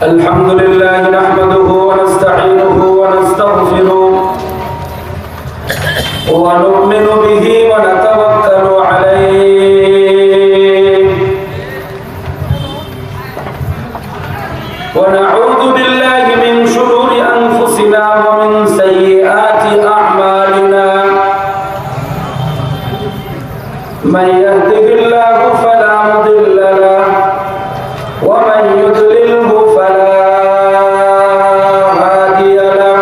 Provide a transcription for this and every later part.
الحمد لله نحمده ونستعينه ونستغفره ونؤمن به ونتوكل عليه ونعوذ بالله من شرور أنفسنا ومن سيئات أعمالنا من يهده الله فلا مضل له ومن يضلله فلا هادي له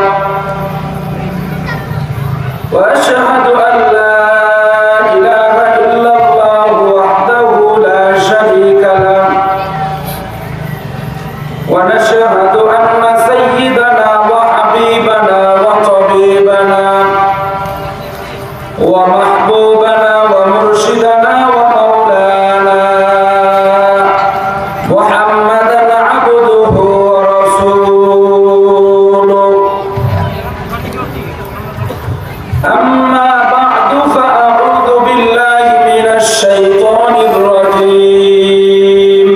وأشهد أن لا إله إلا الله وحده لا شريك له ونشهد أن سيدنا وحبيبنا وطبيبنا ومحبوبنا ومرشدنا ومولانا محمدا عبده ورسوله أما بعد فأعوذ بالله من الشيطان الرجيم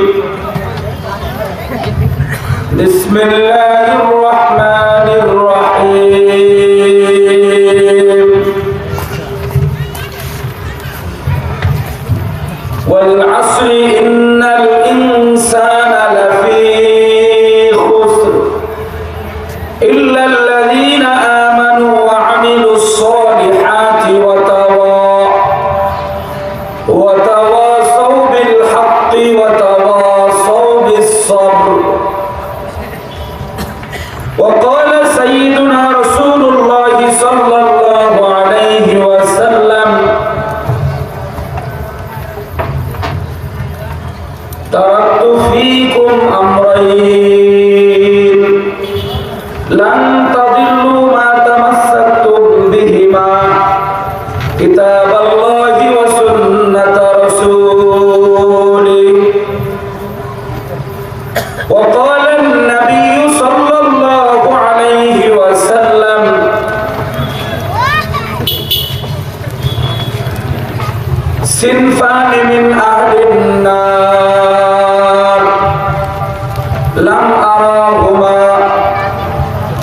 بسم الله الرحمن الرحيم والعصر إن الإنسان لفي خسر إلا الذين آمنوا وعملوا الصالحات وتواصوا بالحق وتواصوا بالصبر. وقال سيدنا رسول الله صلى الله عليه وسلم: تركت فيكم أمرين لن تضلوا ما تمسكتم بهما كتاب الله وسنة رسوله. وقال النبي صلى الله عليه وسلم: صنفان من أهل النار لم أراهما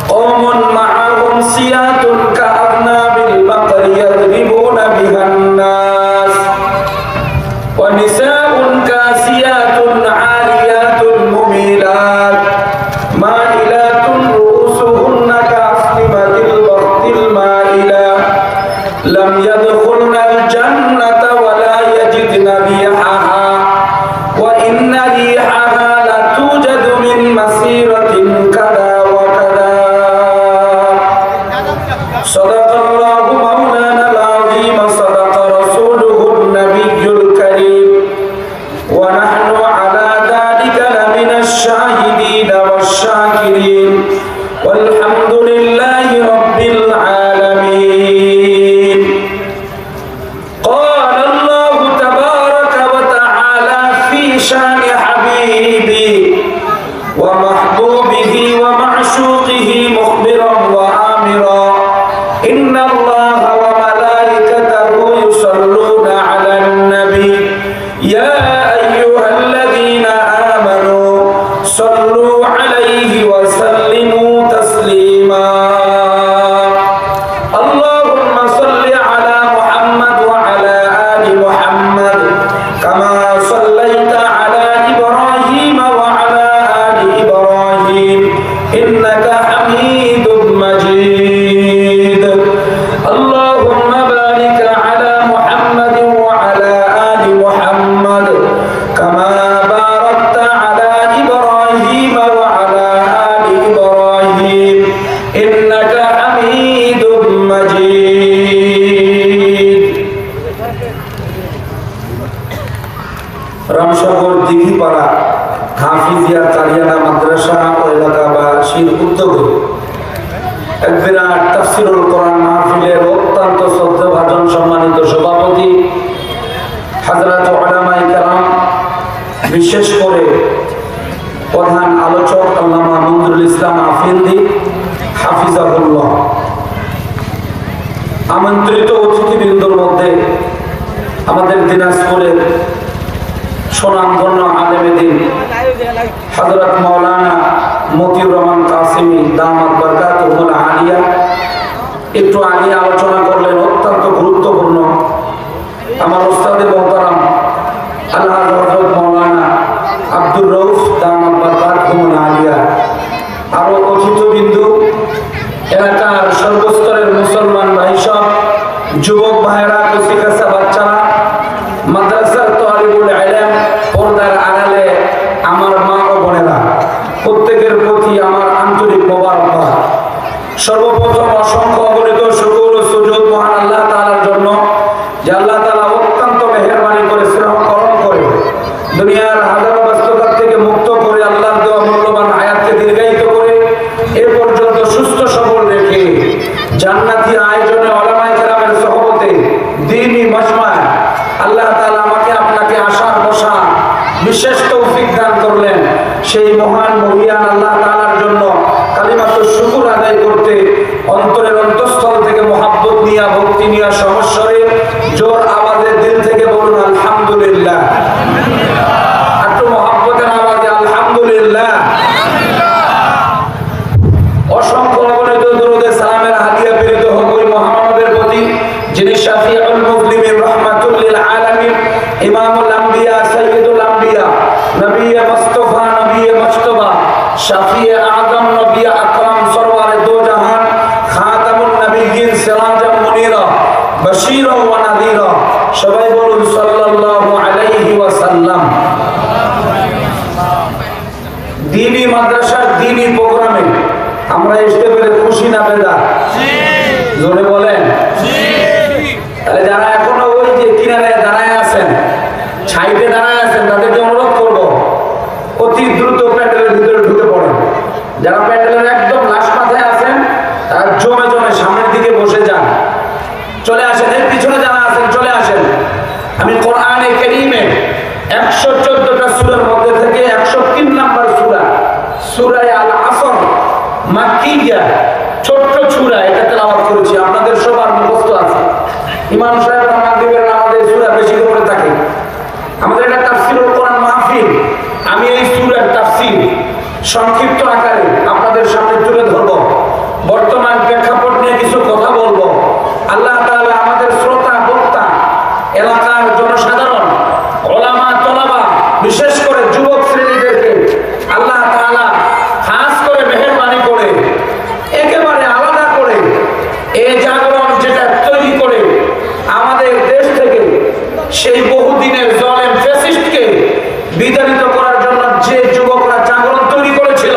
قوم معهم سيات كأذناب البقر يضربون بها الناس ونساء كاسيات عاريات مميلات مائلات رؤوسهن كأسنمة البخت المائلة لم يدخلن الجنة ولا يجدن ريحها وإن ريحها لتوجد من مسيرة كذا وكذا. صدق الله مولانا العظيم صدق رسوله النبي الكريم ونحن على ذلك لمن الشاهدين والشاكرين والحمد لله رب العالمين. قال الله تبارك وتعالى في شان حبيبي ومحبوبه ومعشوقه مخبرا وآمرا: إن الله وملائكته يصلون على النبي يا أيها الذين آمنوا صلوا عليه وسلموا تسليما. اللهم صل على محمد وعلى آل محمد كما صليت على إبراهيم وعلى آل إبراهيم إنك حميد مجيد. اللهم بارك على محمد وعلى آل محمد كما باركت على إبراهيم وعلى آل إبراهيم إنك حميد مجيد. রামসাগর দিঘিপাড়া হাফিজিয়া তারিয়ানা মাদ্রাসা ও এলাকাবাসীর উদ্যোগে এক বিরাট তাফসীরুল কোরআন মাহফিলের অত্যন্ত শ্রদ্ধাভাজন সম্মানিত সভাপতি হযরত উলামায়ে কেরাম, বিশেষ করে প্রধান আলোচক আল্লামা মনজুরুল ইসলাম আফিন্দি হাফিজাহুল্লাহ, আমন্ত্রিত অতিথিবৃন্দর মধ্যে আমাদের দিনাজপুরের সুনামধন্য আলেমে দ্বীন হযরত মাওলানা মতিউর রহমান কাসেমি দামাত বরকাতুহুল আলিয়া একটু আগে আলোচনা করলেন, অত্যন্ত গুরুত্বপূর্ণ। আমার উস্তাদে মোহতারাম আল্লাহ হযরত মাওলানা আব্দুর রউফ দামাত বরকাতুহুল আলিয়া, আরো অতিথিবৃন্দু, এলাকার সর্বস্তরের মুসলমান ভাই সব, যুবক ভাইয়েরা, কচিকাঁচা বাচ্চারা, মাদ্রাসার তালিবুল ইলম, পর্দার আড়ালে আমার মা ও বোনেরা, প্রত্যেকের প্রতি আমার আন্তরিক মোবারকবাদ। সর্বপ্রথম অসংখ্য অগণিত শুকর ও সুজুদ মহান আল্লাহ তাআলার জন্য, যে আল্লাহ তাআলা অত্যন্ত মেহেরবানি করে স্নেহ করম করে দুনিয়ার হাজারো ব্যস্ততার থেকে মুক্ত করে আল্লাহর দেওয়া মূল্যবান হায়াতকে দীর্ঘায়িত করে এ পর্যন্ত সুস্থ সবল রেখে জান্নাতি আয়োজনে উলামায়ে কেরামের সহবতে দ্বীনি মজমায় আল্লাহ তাআলা আমাকে আপনাকে আসার বসা বিশেষ তৌফিক দান করলেন। সেই মহান মহিয়ান আল্লাহ তাআলার জন্য কালিমাতুশ শুকর আদায় করতে অন্তরের অন্তঃস্থল থেকে মহাব্বত নিয়া, ভক্তি নিয়া, সমস্বরে জোর আওয়াজে দিল থেকে বলুন আলহামদুলিল্লাহ। একটু মহাব্বতের আওয়াজে আলহামদুলিল্লাহ। অসংখ্য অগণিত দরুদে সালামের হাদিয়া প্রেরিত হোক ওই মহামানবের প্রতি, যিনি শাফিউল মুসলিমিন রাহমাতুল লিল আলামিন, ইমামুল আম্বিয়া, সাইয়্যিদুল আম্বিয়া, নবী মুস্তাফা, নবী মুজতবা, শাফিয়ে আযম, নবী আকরাম, সরওয়ারে দো জাহান, খাতামুন নবিয়্যিন, সিরাজাম মুনীরা, বাশীরা ওয়া নাযীরা। সবাই বলুন সাল্লাল্লাহু আলাইহি ওয়াসাল্লাম। দ্বীনি মাদ্রাসার দ্বীনি প্রোগ্রামে আমরা আসতে পেরে খুশি না বেজার? জোরে বলেন। তাহলে যারা এখনো ওই যে কিনারে দাঁড়ায় আছেন, সাইডে দাঁড়ায় আছেন, তাদেরকে অনুরোধ করবো অতি দ্রুত প্যান্ডেলের ভিতরে ঢুকে পড়েন। যারা প্যান্ডেলের একদম লাস্ট মাথায় আছেন তারা জমে জমে সামনের দিকে বসে যান, চলে আসেন। এর পিছনে যারা আছেন চলে আসেন। আমি কোরআনে কারীমে 114টা সূরার মধ্যে থেকে 103 নম্বর সূরা, সূরা আল আসর, মাক্কিয়া, ছোট্ট সূরা, এটা তেলাওয়াত করেছি। আপনাদের সবার মুখস্থ আছে। ইমাম সাহেবরা মাগরিবের নামাজে সূরা বেশি করে থাকে। আমাদের এটা তাফসীরুল কোরআন মাহফিল। আমি এই সূরার তাফসীর সংক্ষিপ্ত আকারে আপনাদের সামনে তুলে ধরব। বর্তমান প্রেক্ষাপট নিয়ে কিছু কথা বলবো। আল্লাহ তাআলা আমাদের শ্রোতা বক্তা, এলাকার জনসাধারণ, ওলামা তলাবা, বিশেষ করে যুবক শ্রেণীদেরকে আল্লাহ তাআলা খাস করে মেহেরবানি করে একেবারে আলাদা করে এই জাগরণ যেটা তৈরি করে আমাদের দেশ থেকে সেই বহুদিনের জালেম ফ্যাসিস্টকে বিতাড়িত করার জন্য যে যুবকরা জাগরণ তৈরি করেছিল,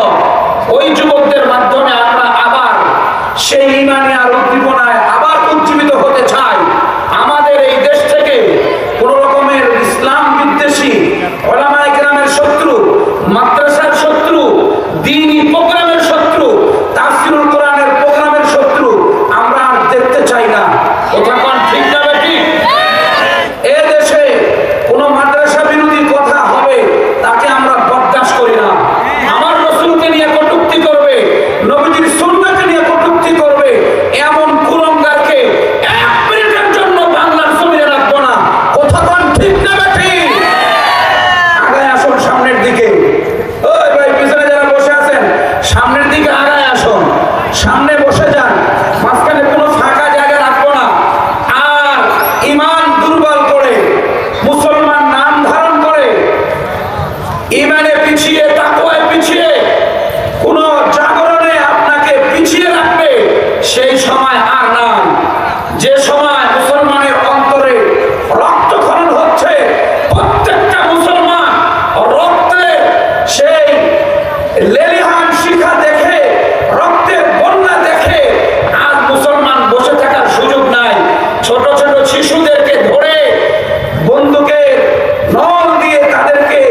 ওই যুবকদের মাধ্যমে আমরা আবার সেই ঈমানে আর উদ্দীপনায় আবার উজ্জীবিত হতে চাই। আমাদের এই দেশ থেকে কোন রকমের ইসলাম বিদ্বেষী, উলামায়ে কেরামের শত্রু, মাদ্রাসার শত্রু, দ্বীনি প্রোগ্রামের শত্রু, তাফসীরুল কোরআনের প্রোগ্রামের শত্রু আমরা আর দেখতে চাই না। কথা কোন ঠিক না বেটি? এ দেশে কোন মাদ্রাসা বিরোধী কথা হবে তাকে আমরা বরদাস্ত করি না। আমার রাসূলকে নিয়ে কটূক্তি করবে, নবীজির সুন্নাহকে নিয়ে কটূক্তি করবে, এমন কুলঙ্গারকে এক মিনিটের জন্য বাংলার জমিনে রাখবো না। কথা কোন ঠিক না বেটি? আগায় আসুন সামনের দিকে। ওই ভাই পিছনে যারা বসে আছেন সামনের দিকে আগায় আসুন, সামনে বসে যান। মাঝখানে কোনো ফাঁকা জায়গা রাখবো না। আর ঈমান দুর্বল করে, মুসলমান নাম ধারণ করে, ঈমানে পিছিয়ে, তাকওয়ায় পিছিয়ে, কোন জাগরণে আপনাকে পিছিয়ে রাখবে সেই সময় আর নাই। যে সময় মুসলমানের অন্তরে রক্তক্ষরণ হচ্ছে, প্রত্যেকটা মুসলমান রক্তে সেই লেলিহান শিখা দেখে, রক্তের বন্যা দেখে আজ মুসলমান বসে থাকার সুযোগ নাই। ছোট ছোট শিশুদেরকে ধরে বন্দুকের নল দিয়ে তাদেরকে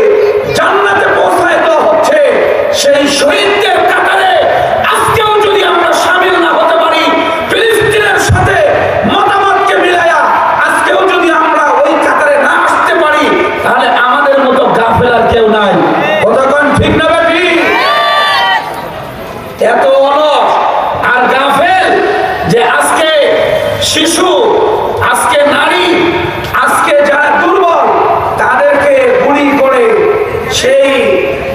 জান্নাতে পৌঁছায় দেওয়া হচ্ছে। সেই শহীদদের কাতারে আজকেও যদি আমরা শামিল না হতে পারি, ফিলিস্তিনের সাথে মতামতকে মিলায়া আজকেও যদি আমরা ওই কাতারে না আসতে পারি, তাহলে আমাদের মতো গাফেল আর কেউ নাই। কথা কোন ঠিক না বেটি? এত অলস আর গাফেল যে আজকে শিশু, আজকে নারী, আজকে যারা দুর্বল তাদেরকে গুলি করে, সেই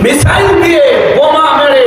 মিসাইল দিয়ে বোমা মেরে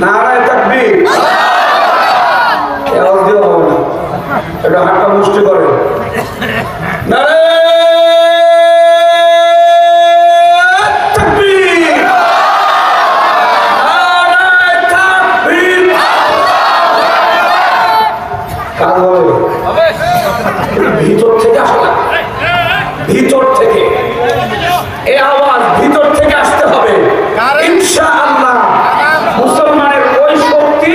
নারায়ে তাকবীর। আওয়াজ দিও হবে না, এটা হাতটা মুষ্টি করে। নারায়ে ভিতর থেকে আসা, ভিতর থেকে এই আওয়াজ ভিতর থেকে আসতে হবে ইনশাআল্লাহ। মুসলমানের ওই শক্তি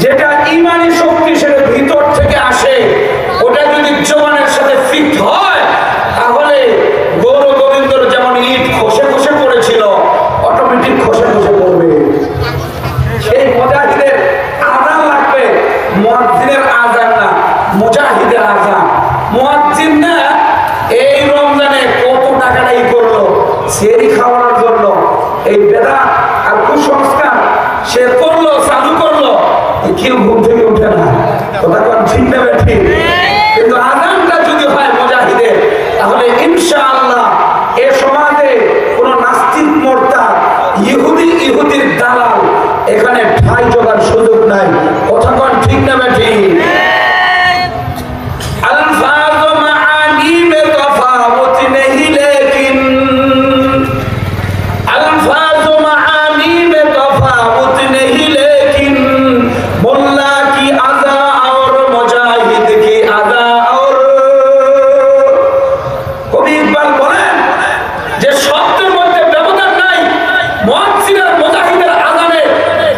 যেটা ঈমানি শক্তি, সেটা ভিতর থেকে আসে। ওটা যদি জবানের সাথে ফিট হয়, তাহলে গৌর গোবিন্দর যেমন ইট খসে খসে পড়েছিল, অটোমেটিক খসে খসে পড়বে। সেই মুজাহিদের আযান লাগবে, মুয়াজ্জিনের আযান না, মুজাহিদের আযান। মুয়াজ্জিন না এই রমজানে কত টাকাটাই করলো সেহরি খাওয়ানোর জন্য, এই বেদাত আর কুসংস্কার সে করলো, চালু করলো, কেউ ঘুম থেকে উঠে না। কথা কোন ঠিক না ঠিক? কিন্তু আযানটা যদি হয় মুজাহিদের, তাহলে ইনশাআল্লাহ এ সমাজে কোন নাস্তিক মোরতাদ ইহুদির দালাল এখানে ঠাঁই জোগার সুযোগ নাই। কথা কোন ঠিক না ঠিক?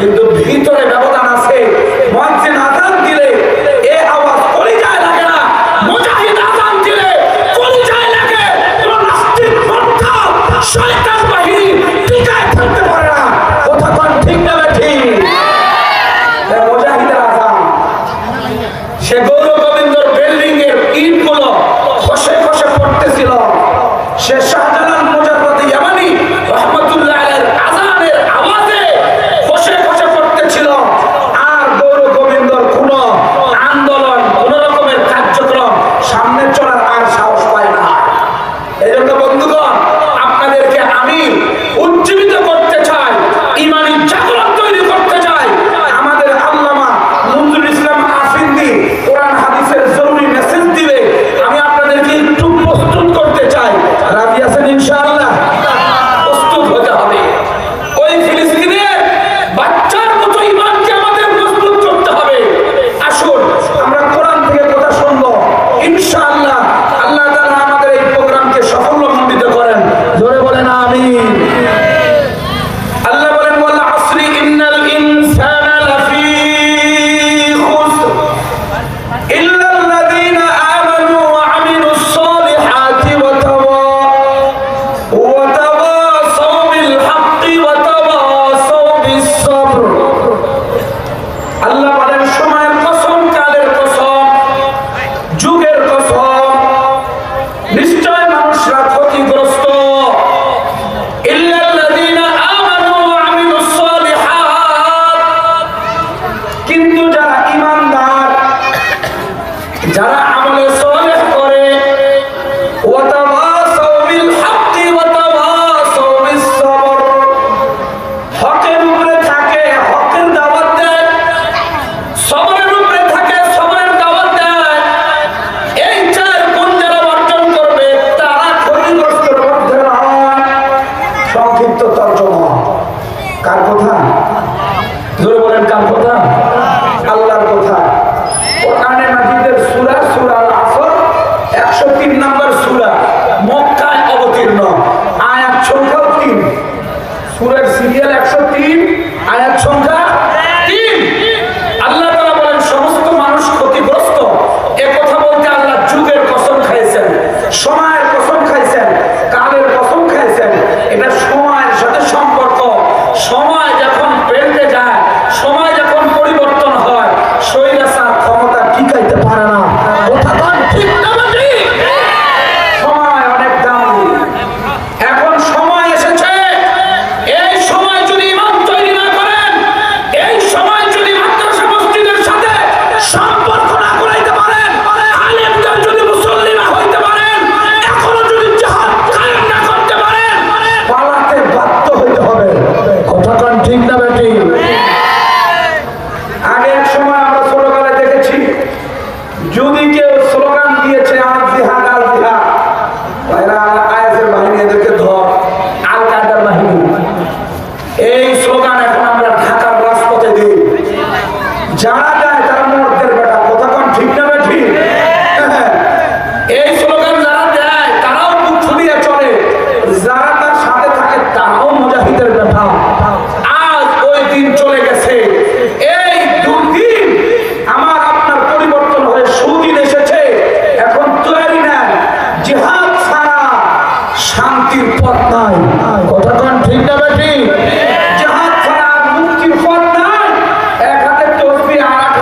কিন্তু ভিতরে ব্যবধান আছে। মুয়াজ্জিন আযান দিলে যারা যায় তারা মর্দের বেটা, কথা কোন ঠিক না বেঠি? এই স্লোগান যারা দেয় তারাও মুখ ছুড়িয়ে চলে, যারা তার সাথে থাকে তারাও মুজাহিদের বেটা। আজ ওই দিন চলে গেছে, এই দুর্দিন আমার আপনার পরিবর্তন হয়ে সুদিন এসেছে। এখন তৈরি না, জিহাদ ছাড়া শান্তির পথ নাই, কথা কোন ঠিক না বেঠি? জিহাদ ছাড়া মুক্তির পথ নাই। এক হাতে তসবিহ আর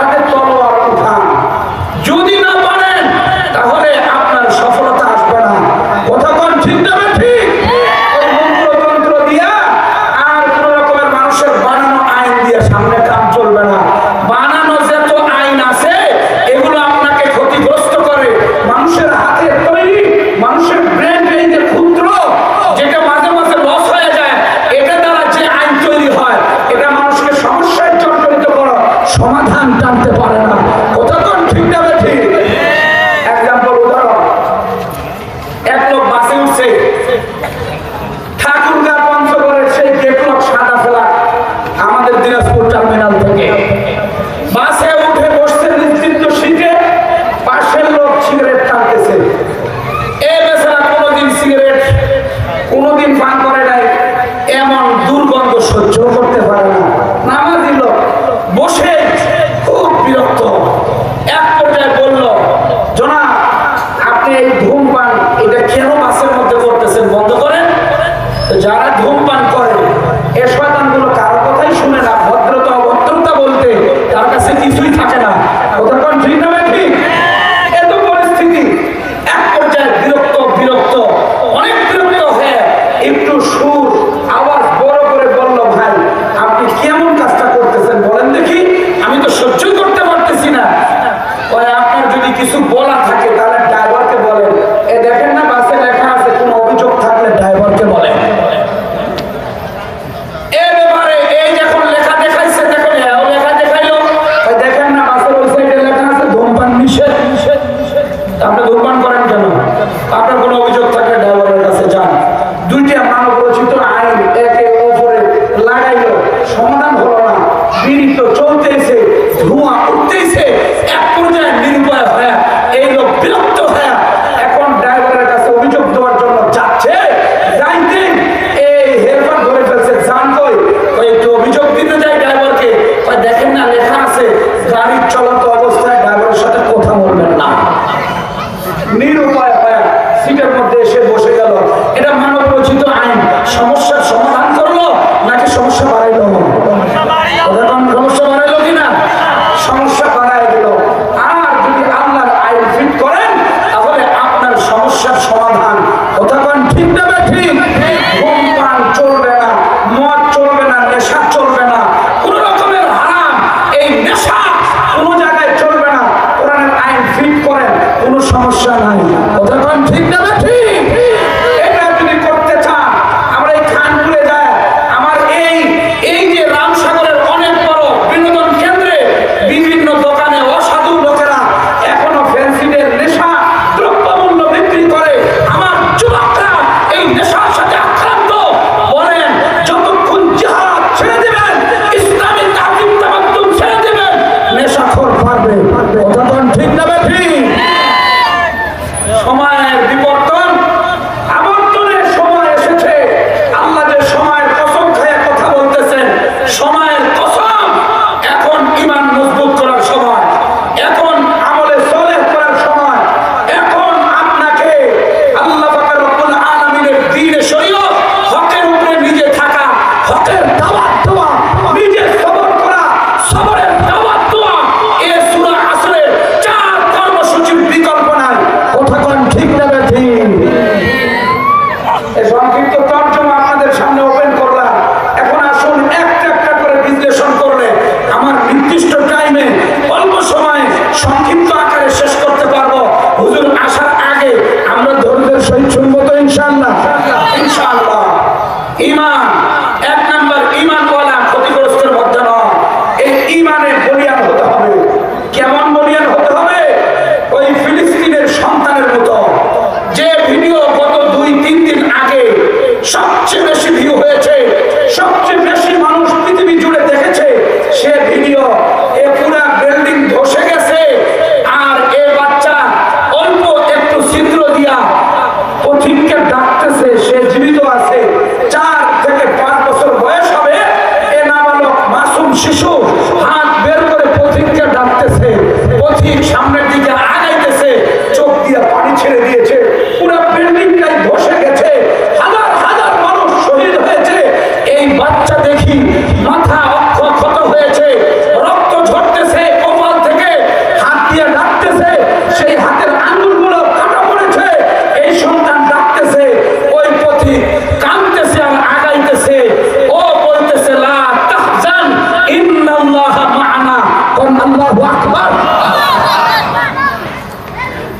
আকবার।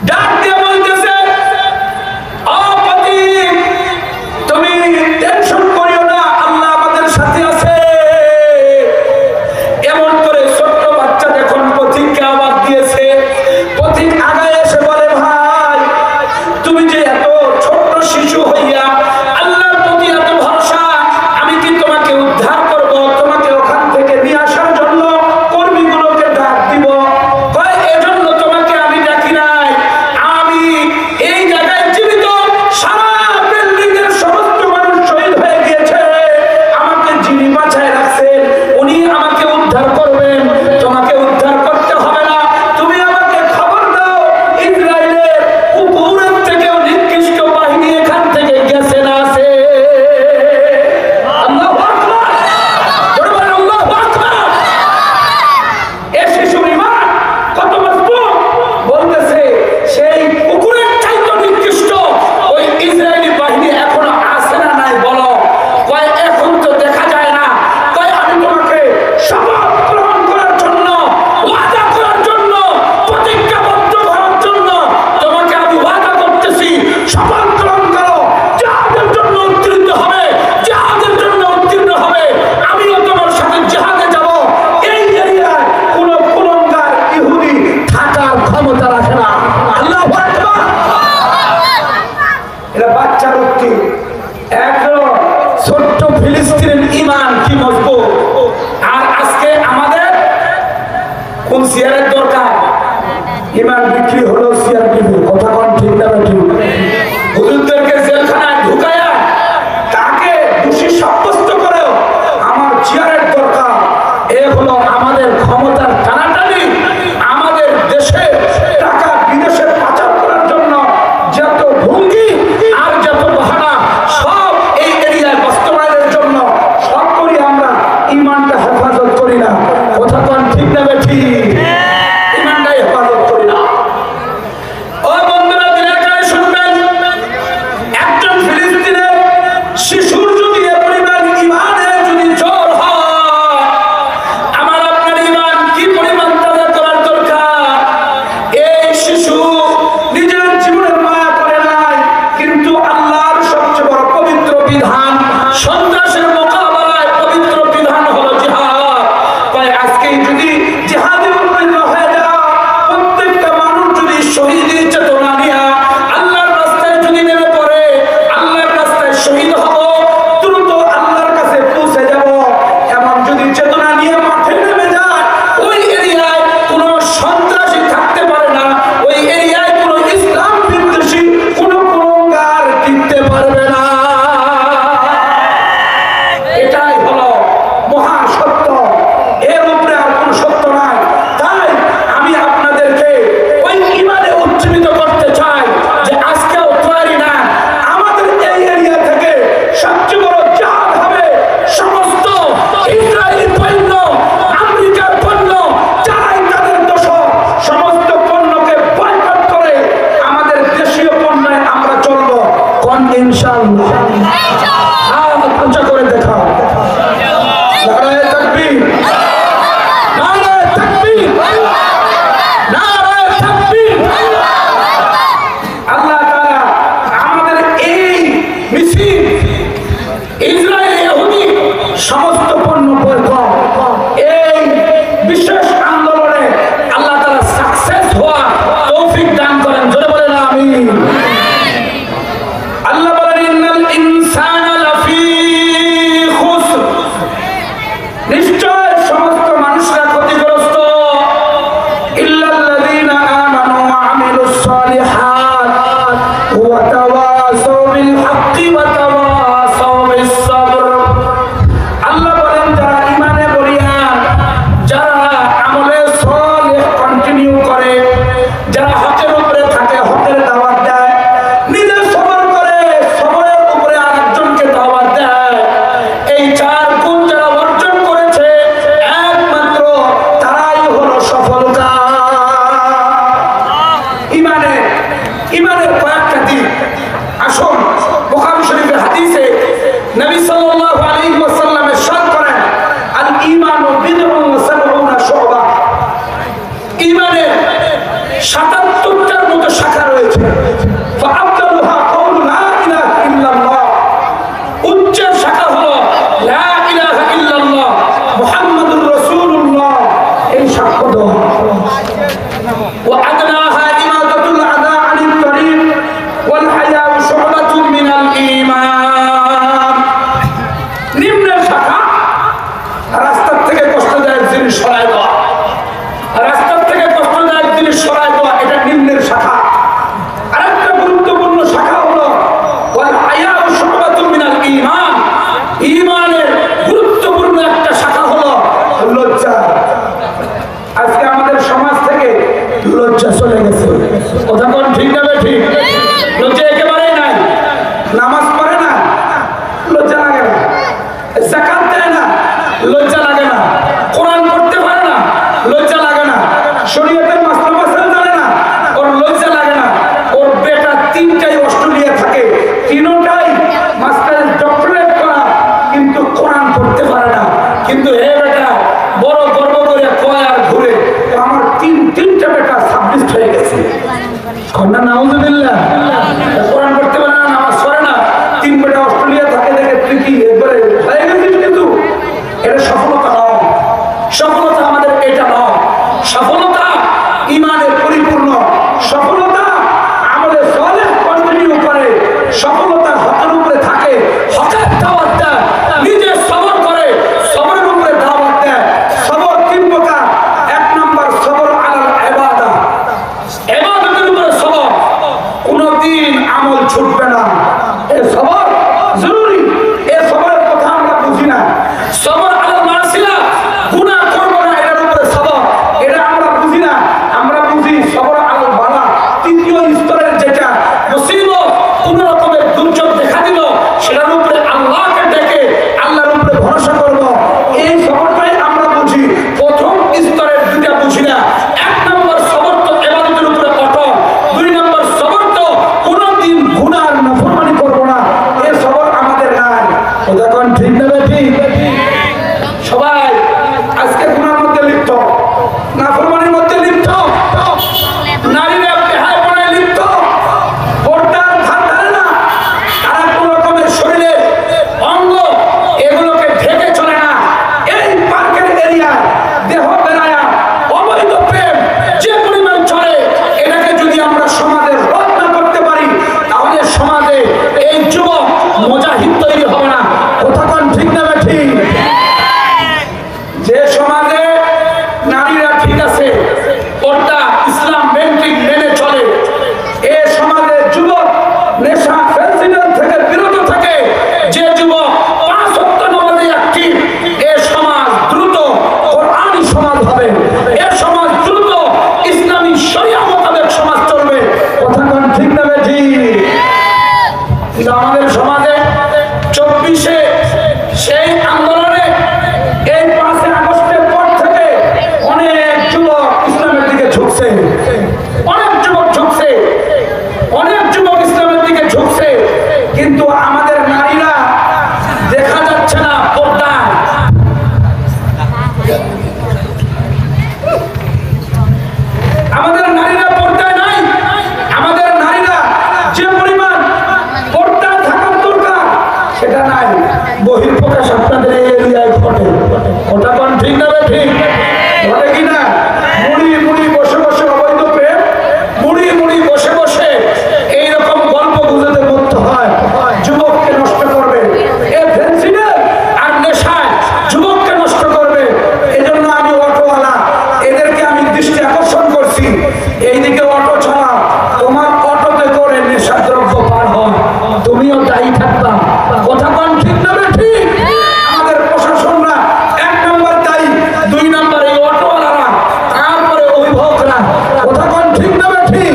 ডাক দিয়ে বলতেছে, ও পতি, তুমি টেনশন করিও না, আল্লাহ আমাদের সাথে আছে। এমন করে ছোট্ট বাচ্চা যখন পথিককে আওয়াজ দিয়েছে, পথিক আগায় এসে বলে, ভাই তুমি যে এত ছোট্ট শিশু হইয়া আল্লাহর প্রতি এত ভরসা, আমি কি তোমাকে উদ্ধার করব? তোমাকে ওখান থেকে নিয়ে আসার জন্য কর্মীগুলোকে ডাক দিব। কয় এজন্য তোমাকে আমি ডাকি নাই, আমি এই জায়গায় জীবিত, সারা বিল্ডিং এর সমস্ত মানুষ শহীদ হয়ে গিয়েছে, আমাকে যিনি বাঁচায় রাখছেন উনি আমাকে উদ্ধার করবেন, তোমাকে উদ্ধার করতে হবে না। তুমি আমাকে খবর দাও, ইসরায়েলের কুকুরের থেকেও নিকৃষ্ট বাহিনী এখান থেকে গেছে না আছে? আল্লাহু আকবার, জোরে বলেন আল্লাহু আকবার। এই শিশুর ঈমান কত মজবুত, বলতেছে সেই কুকুরের চাইতে নিকৃষ্ট ওই ইসরায়েলি বাহিনী এখনো আছে না নাই বলো? কয় এখন তো দেখা যায় না। কয় আমি তোমাকে শপথ গ্রহণ করার জন্য, ওয়াদা করার জন্য, প্রতিজ্ঞাবদ্ধ করার জন্য তোমাকে আমি ওয়াদা করতেছি, শপথ গ্রহণ করো, জিহাদের জন্য উত্তীর্ণ হবে, জিহাদের জন্য উত্তীর্ণ হবে, আমিও তোমার সাথে জিহাদে যাব। এই এরিয়ায় কোন কুলঙ্গার ইহুদি থাকার ক্ষমতা রাখে না। আল্লাহু আকবার। এরা বাচ্চা রক্তি, একজন ছোট্ট ফিলিস্তিনের ঈমান কি মজবুত। আর আজকে আমাদের কোন চেয়ারের দরকার? ঈমান বিক্রি হলো সিআরপির। কথা কোন ঠিক না ঠিক? হুজুরদেরকে জেলখানায় ঢুকায়া তাকে দোষী সাব্যস্ত করেও আমার চেয়ারের দরকার। এ হলো আমাদের ক্ষমতার টানাটানি। আমাদের দেশে টাকা বিদেশে পাচার করার জন্য যত ভঙ্গি আর যত বাহানা, সব এই এরিয়ায় বাস্তবায়নের জন্য সব করি আমরা, ঈমানটা হেফাজত করি না। কথা কোন ঠিক না ঠিক? ঈমানটাই হেফাজত করি না। ও বন্ধুরা, দিনের কানে শুনবেন, একজন ফিলিস্তিনের শিশুর যদি এ পরিমাণ ঈমানের যদি জোর হয়, আমার আপনার ঈমান কি পরিমাণ তাজা করার দরকার। এই শিশু নিজের জীবনের মায়া করে নাই, কিন্তু আল্লাহর সবচেয়ে বড় পবিত্র বিধান, সন্ত্রাসের মোকাবেলায় পবিত্র বিধান হলো জিহাদ। তাই আজকেই যদি জিহাদে উন্নীত হয়ে যাও, প্রত্যেকটা মানুষ যদি শহীদের চেতনা নিয়ে আল্লাহর রাস্তায় যদি নেমে পড়ে, আল্লাহর রাস্তায় শহীদ হব, দ্রুত আল্লাহর কাছে পৌঁছে যাব, এমন যদি চেতনা নিয়ে মাঠে নেমে যায়, ওই এরিয়ায় কোনো সন্ত্রাসী থাকতে পারে না, ওই এরিয়ায় কোনো ইসলাম বিদ্বেষী কোনো কুলঙ্গার টিকতে পারবে না। এটাই হলো মহা সত্য, এর উপরে আর কোনো সত্য নাই। তাই আমি আপনাদেরকে ওই ঈমানে উজ্জীবিত করতে চাই যে আজকেও তৈরি না, আমাদের এই এরিয়া থেকে সবচেয়ে বড় জিহাদ হবে। সমস্ত ইসরায়েলি পণ্য, আমেরিকার পণ্য, যারাই তাদের দোষর, সমস্ত পণ্যকে বয়কট করে আমাদের দেশীয় পণ্যে আমরা চলবো। কোন ইনশাআল্লাহ? হাত উঁচা করে দেখাও। নারায়ে তাকবীর, নারায়ে তাকবীর, নারায়ে তাকবীর। আল্লাহ তাআলা আমাদের এই মিছিল, ইসরায়েলি ইহুদি সমস্ত পণ্য বয়কট, এই বিশেষ আন্দোলনে আল্লাহ তাআলা সাকসেস হওয়া তৌফিক দান করেন। জোরে বলেন আমিন। আল্লাহ বলেন, ইন্নাল ইনসানা লাফি খুসর, নিশ্চয় সমস্ত মানুষরা ক্ষতিগ্রস্ত, ইল্লাল্লাযীনা আমানু ওয়া আমিলুস সালিহাত ওয়া তাওয়াসাউ বিল হাক্কি ওয়া তাওয়াসাউ বিস সাবর। আল্লাহ বলেন, যারা ঈমানে বলিয়ান, যারা আমলে সালেহ কন্টিনিউ করে, যারা হকের উপরে থাকে, হকের দাওয়াত দেয়, নিজে সবর করে, সবরের উপরে আরেকজনকে দাওয়াত দেয়, এই চার গুণ যারা অর্জন করেছে, একমাত্র তারাই হলো সফলতা। ঈমানের কয়েকটা দিক। আসুন, বুখারী শরীফের হাদিসে নবী সাল্লাল্লাহু আলাইহি ওয়াসাল্লাম ইরশাদ করেন, আল ঈমানু বিদউন ওয়া সাবউনা শুবা। লজ্জা। আজকে আমাদের সমাজ থেকে লজ্জা চলে গেছে। কথা কোন ঠিক না ঠিক? লজ্জা একেবারেই নাই। নামাজ পড়ে না, লজ্জা লাগে না। যাকাত দেয় না, লজ্জা লাগে না। কোরআন পড়তে পারে না, লজ্জা লাগে না। শরীয়তের মাসলা মাসাইল জানে না, ওর লজ্জা লাগে না। ওর বেটা তিনটাই অস্ট্রেলিয়া থাকে, তিনটাই মাস্টার্স ডক্টরেট করা, কিন্তু কোরআন পড়তে পারে না। কিন্তু হে বেটা বড় গর্ব করে কয় আর ঘুরে, আমার তিনটা বেটা সাবমিট হয়ে গেছে। কন্যা নাউজুবিল্লাহ। কোরআন পড়তে পারে না, নামাজ পড়ে না, তিন বেটা অস্ট্রেলিয়া থাকে, দেখে তুই কি একবারে হয়ে গেছিস। কিন্তু এটা সফলতা নয়। সফলতা আমাদের এটা নয়। সফলতা ইমানের পরিপূর্ণ। সফলতা আমাদের সালেহ কন্টিনিউ করে। সফলতা হকের উপরে থাকে, হকের দাওয়াত দেয়, নিজে সবর করে, সবরের উপরে দাওয়াত দেয়। সবর তিন প্রকার। এক নম্বর সবর আলাল ইবাদা, ইবাদতের উপরে সবর। কোনদিন আমল ছুটবে না, এই সবর জরুরি। এই সবরের কথা আমরা বুঝি না। সবর আলাল মাসিয়া, গুনাহ করব না, এটার উপরে সবর, এটা আমরা বুঝি না। আমরা বুঝি সবর আলাল বালা, তৃতীয় স্তরের যেটা মুসিবত, কোন রকমের দুর্যোগ দেখা দিল, সেটার উপরে আল্লাহকে ডেকে আল্লাহর উপরে ভরসা করব, এই সবরটাই আমরা বুঝি। প্রথম স্তরের দুইটা বুঝি না। এক নম্বর সবর তো ইবাদতের উপরে অটল, দুই নম্বর সবর তো কোনদিন গুনাহ নাফরমানি করব না, এই সবর আমাদের নাই। কথা কোন ঠিক না ঠিক? সবাই আজকে গুনার মধ্যে লিপ্ত, নাফরমানির মধ্যে লিপ্ত, নারীরা বেহায়াপনায় লিপ্ত, পর্দার ধার ধারে না, আর কোন রকমের শরীরে অঙ্গ এগুলোকে ঢেকে চলে না। এই পার্কের এরিয়ায় দেহ বেলায়া অবৈধ প্রেম যে পরিমাণ চলে, এটাকে যদি আমরা সমাজে রোধ না করতে পারি, তাহলে সমাজে এই যুবক মুজাহিদ তৈরি হবে না। কথা কোন ঠিক না ঠিক? যে সমাজে নারীরা ঠিক আছে, পর্দা ইসলাম মেন্ট্রিক মেনে চলে, এ সমাজে যুবক নেশা ফ্যাসিনেশন থেকে বিরত থাকে, যে যুবক পাঁচ ওয়াক্ত নামাজে অ্যাক্টিভ, এ সমাজ দ্রুত কোরআনী সমাজ হবে। এ সমাজ দ্রুত ইসলামী শরিয়া মোতাবেক সমাজ চলবে। কথা কোন ঠিক না ঠিক? কিন্তু আমাদের সমাজে 24-এ সেই আন্দোলনে, এই 5 আগস্টের পর থেকে অনেক যুবক ইসলামের দিকে ঝুঁকছে, অনেক যুবক ঝুঁকছে, অনেক যুবক ইসলামের দিকে ঝুঁকছে। কিন্তু আমাদের নারীরা দেখা যাচ্ছে না পর্দায়। আমাদের নারীরা পর্দায় নাই। আমাদের নারীরা যে পরিমাণ পর্দায় থাকার দরকার, সেটা নাই। বহিঃপ্রকাশ আপনাদের এই এরিয়ায় ঘটে। ওটা কোন ঠিক না ঠিক? ঘটে কিনা? মুড়ি মুড়ি বসে বসে অবৈধ প্রেম, মুড়ি মুড়ি বসে বসে এইরকম গল্প গুজবে মুক্ত হয়, যুবককে নষ্ট করবে। এ ফেন্সিডে আর নেশায় যুবককে নষ্ট করবে। এজন্য আমি অটোওয়ালা, এদেরকে আমি দৃষ্টি আকর্ষণ করছি, এইদিকে অটো চালাও, তোমার অটোতে করে নেশা দ্রব্য পার হয়, তুমিও দায়ী থাকবা। কথা কোন ঠিক না ঠিক? আমাদের প্রশাসনরা 1 নম্বর দায়ী, 2 নম্বর এই অটোওয়ালারা, তারপরে অভিভাবকরা। কথা কোন ঠিক না ঠিক?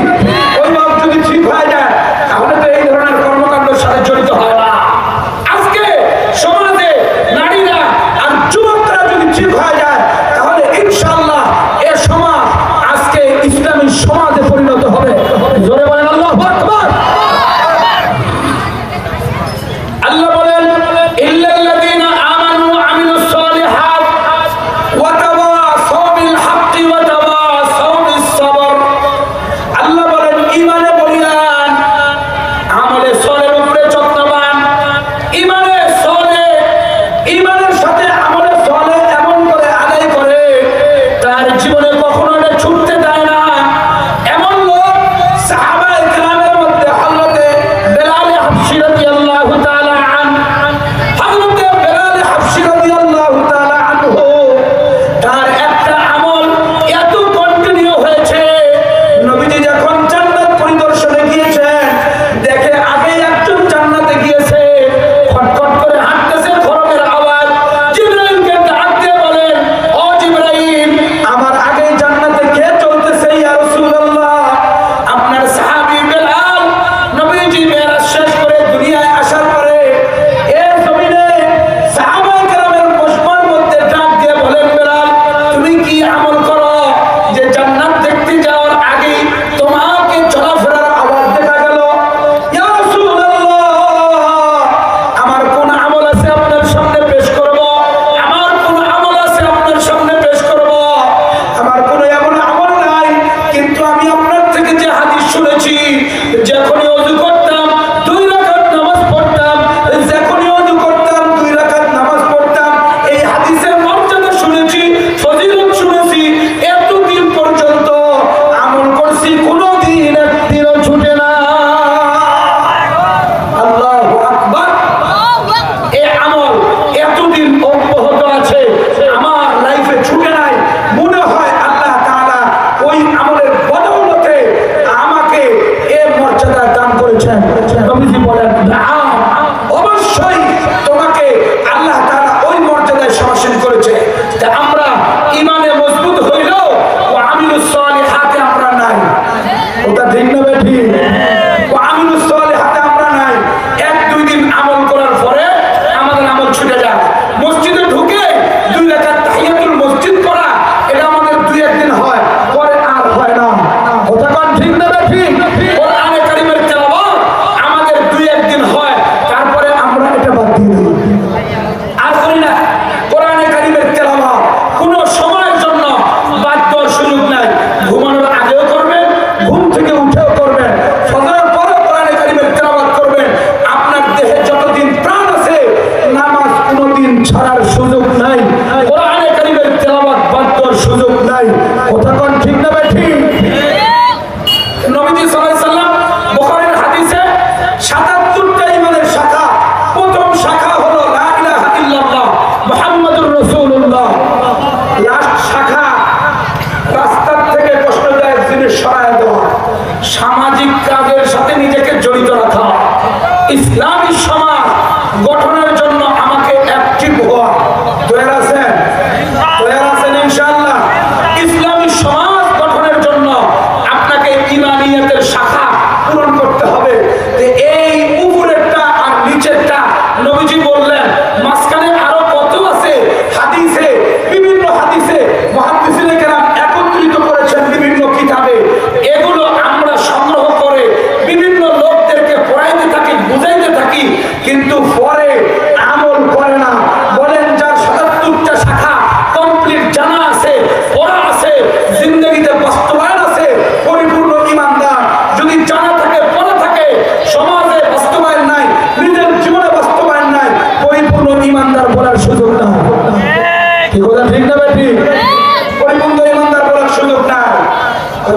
অভিভাবক যদি ঠিক হয়ে যায়, তাহলে তো এই ধরনের কর্মকাণ্ডের সাথে জড়িত হয় না। আজকে সমাজে নারীরা আর যুবকরা যদি ঠিক হয়ে যায়, তাহলে ইনশাআল্লাহ এ সমাজ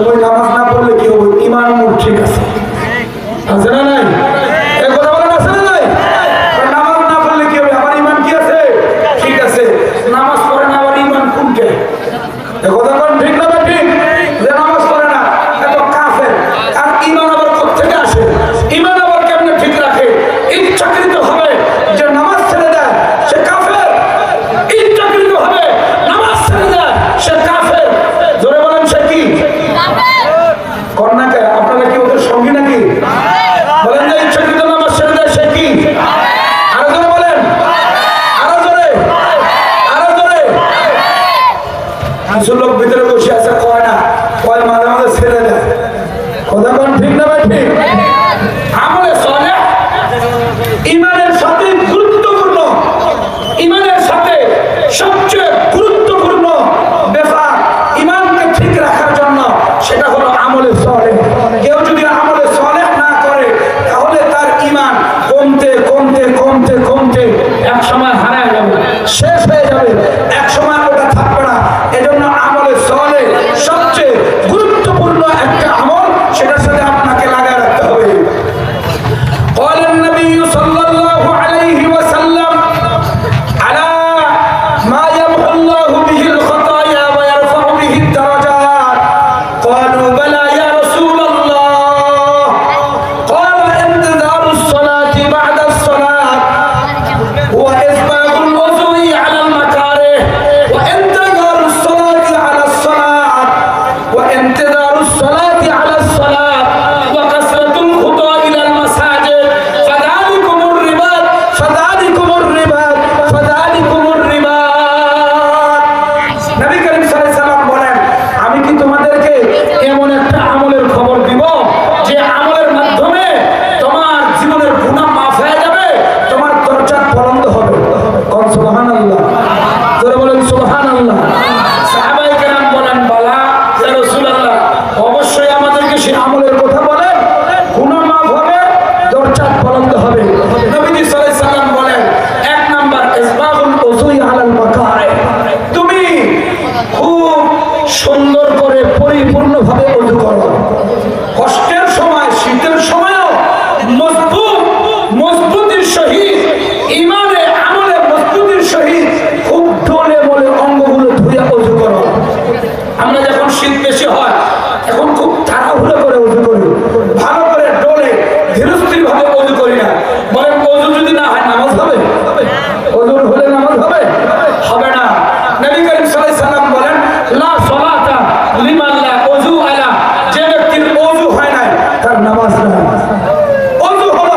ওই নামাজ না পড়লে কি হবে? ইমান মুখ ঠিক আছে, আছে না নাই? এই কথা বলেন, আছে না নাই? নামাজ না পড়লে কি হবে? আমার ইমান কি আছে? ঠিক আছে। নামাজ পড়ে না আবার ইমান কোনটা? এই কথা কোন ঠিক না ঠিক? যে নামাজ পড়ে না এত কাফের, আর ইমান আবার কোথেকে আসে? ইমান আবার কেমনে ঠিক রাখে? ইচ্ছাকৃত হবে যে নামাজ ছেড়ে দেয় সে কাফের, ইচ্ছাকৃত হবে নামাজ ছেড়ে দেয় সে কাফের। জোরে বলেন সে কি? কন্যাকে আপনারা কি ওদের সঙ্গী নাকি? বলেন যে ইচ্ছাকৃত নামাজ ছেড়ে দেয় সে কি? আরো জোরে বলেন, আরো জোরে, আরো জোরে। কিছু লোক ভিতরে বসে আছে, কয় না, কয় মাঝে মাঝে ছেড়ে দেয়। কথা কোন ঠিক না ভাই ঠিক? আমলে সালেহ ইমানের সাথে গুরুত্বপূর্ণ, ইমানের সাথে সবচেয়ে গুরুত্বপূর্ণ ব্যাপার ইমানকে ঠিক রাখার জন্য, সেটা হলো আমলে সালেহ। কেউ যদি আমলে সালেহ না করে তাহলে তার ইমান কমতে কমতে কমতে কমতে এক সময় হারায় যাবে, শেষ হয়ে যাবে, এক সময় ওটা থাকবে না। এজন্য আমলে সালেহ সবচেয়ে গুরুত্বপূর্ণ একটা আমল, সেটার সাথে আপনাকে লাগায় রাখতে হবে। قال النبي صلى الله عليه وسلم على ما يمحو الله به الخطايا ويرفع به الدرجات. قالوا بلى يا رسول الله. قال انتظار الصلاة بعد الصلاة وإسباغ الوضوء على المكاره وانتظار الصلاة على الصلاة وانتظار الصلاة على الصلاة وكثرة الخطى إلى المساجد فذلكم الرباط فذلكم الرباط فذلكم الرباط. নবী করিম সাল্লাল্লাহু আলাইহি সাল্লাম বলেন, আমি কি তোমাদেরকে এমন একটা আমলের খবর দিব যে আমলের মাধ্যমে তোমার জীবনের গুনাহ মাফ হয়ে যাবে, তোমার দরজাত বুলন্দ হবে। কোন সুবহানাল্লাহ, জোরে বলেন সুবহানাল্লাহ। সাহাবায়ে কেরাম বলেন, বালা ইয়া রাসূলুল্লাহ, অবশ্যই আমাদেরকে সেই আমলের কথা বলেন, গুনাহ মাফ হবে, দরজাত বুলন্দ হবে। নবীজি সাল্লাল্লাহু আলাইহি সাল্লাম বলেন, এক নাম্বার ইসবাগুল উযুই আলাল মাকারে, তুমি খুব সুন্দর করে পরিপূর্ণভাবে ওযু করো। কষ্টের সময়, শীতের সময়ও মজবুতির সহিত, ইমানে আমলে মজবুতির সহিত খুব ডলে বলে অঙ্গগুলো ধুয়ে ওযু করো। আমরা যখন শীত বেশি হয় এখন খুব তাড়াহুড়ো করে ওযু করি, ভালো করে ডলে ধীরস্থির ভাবে ওযু করি না। বলেন ওযু যদি না হয় নামাজ হবে? ওযু হলে নামাজ হবে? হবে না। নবী করিম সাল্লাল্লাহু আলাইহি সাল্লাম বলেন, লা সালাতা লিমান লা ওযু আলা, যে ব্যক্তির ওযু হয় না তার নামাজ নাই। ওযু হলো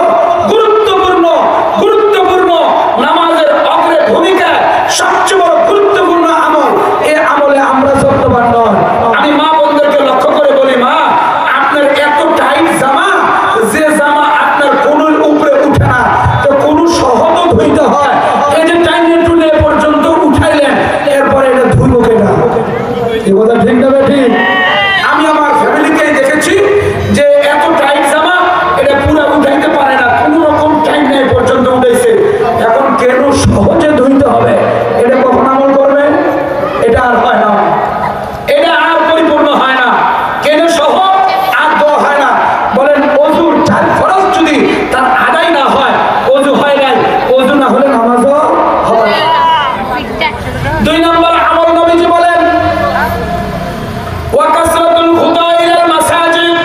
গুরুত্বপূর্ণ, গুরুত্বপূর্ণ নামাজের অগ্রে ভূমিকা, সবচেয়ে বড় গুরুত্বপূর্ণ আমল। এই আমলে আমরা যত্নবান নয়। আমি মা বোনদেরকে লক্ষ্য করে বলি, মা আপনার এত টাইট জামা, যে জামা আপনার কোনুর উপরে উঠে না, তো কোনু সহজ ধুইতে হয়, এই যে টাইনে টুলে পর্যন্ত উঠাইলেন, এরপরে এটা ধুইব কেনা? এই কথা ঠিক না ঠিক? আমি আমার ফ্যামিলিকেই দেখেছি যে এত টাইট জামা এটা পুরো উঠাইতে পারে না, কোনো রকম টাইম নেই পর্যন্ত উঠাইছে। এখন কেন সহজে ধুইতে হবে, এটা কখন আমল করবে? এটা আর হয় না, এটা আর পরিপূর্ণ হয় না। কেন সহজ আর দোয়া হয় না? বলেন ওযুর চার ফরজ যদি তার আদায় না হয়, ওযু হয় নাই, ওযু না হলে নামাজও হবে না। দুই নম্বর আমল নবীজি বলেন, ওয়া কাসরাতুল খুতা ইলাল মাসাজিদ,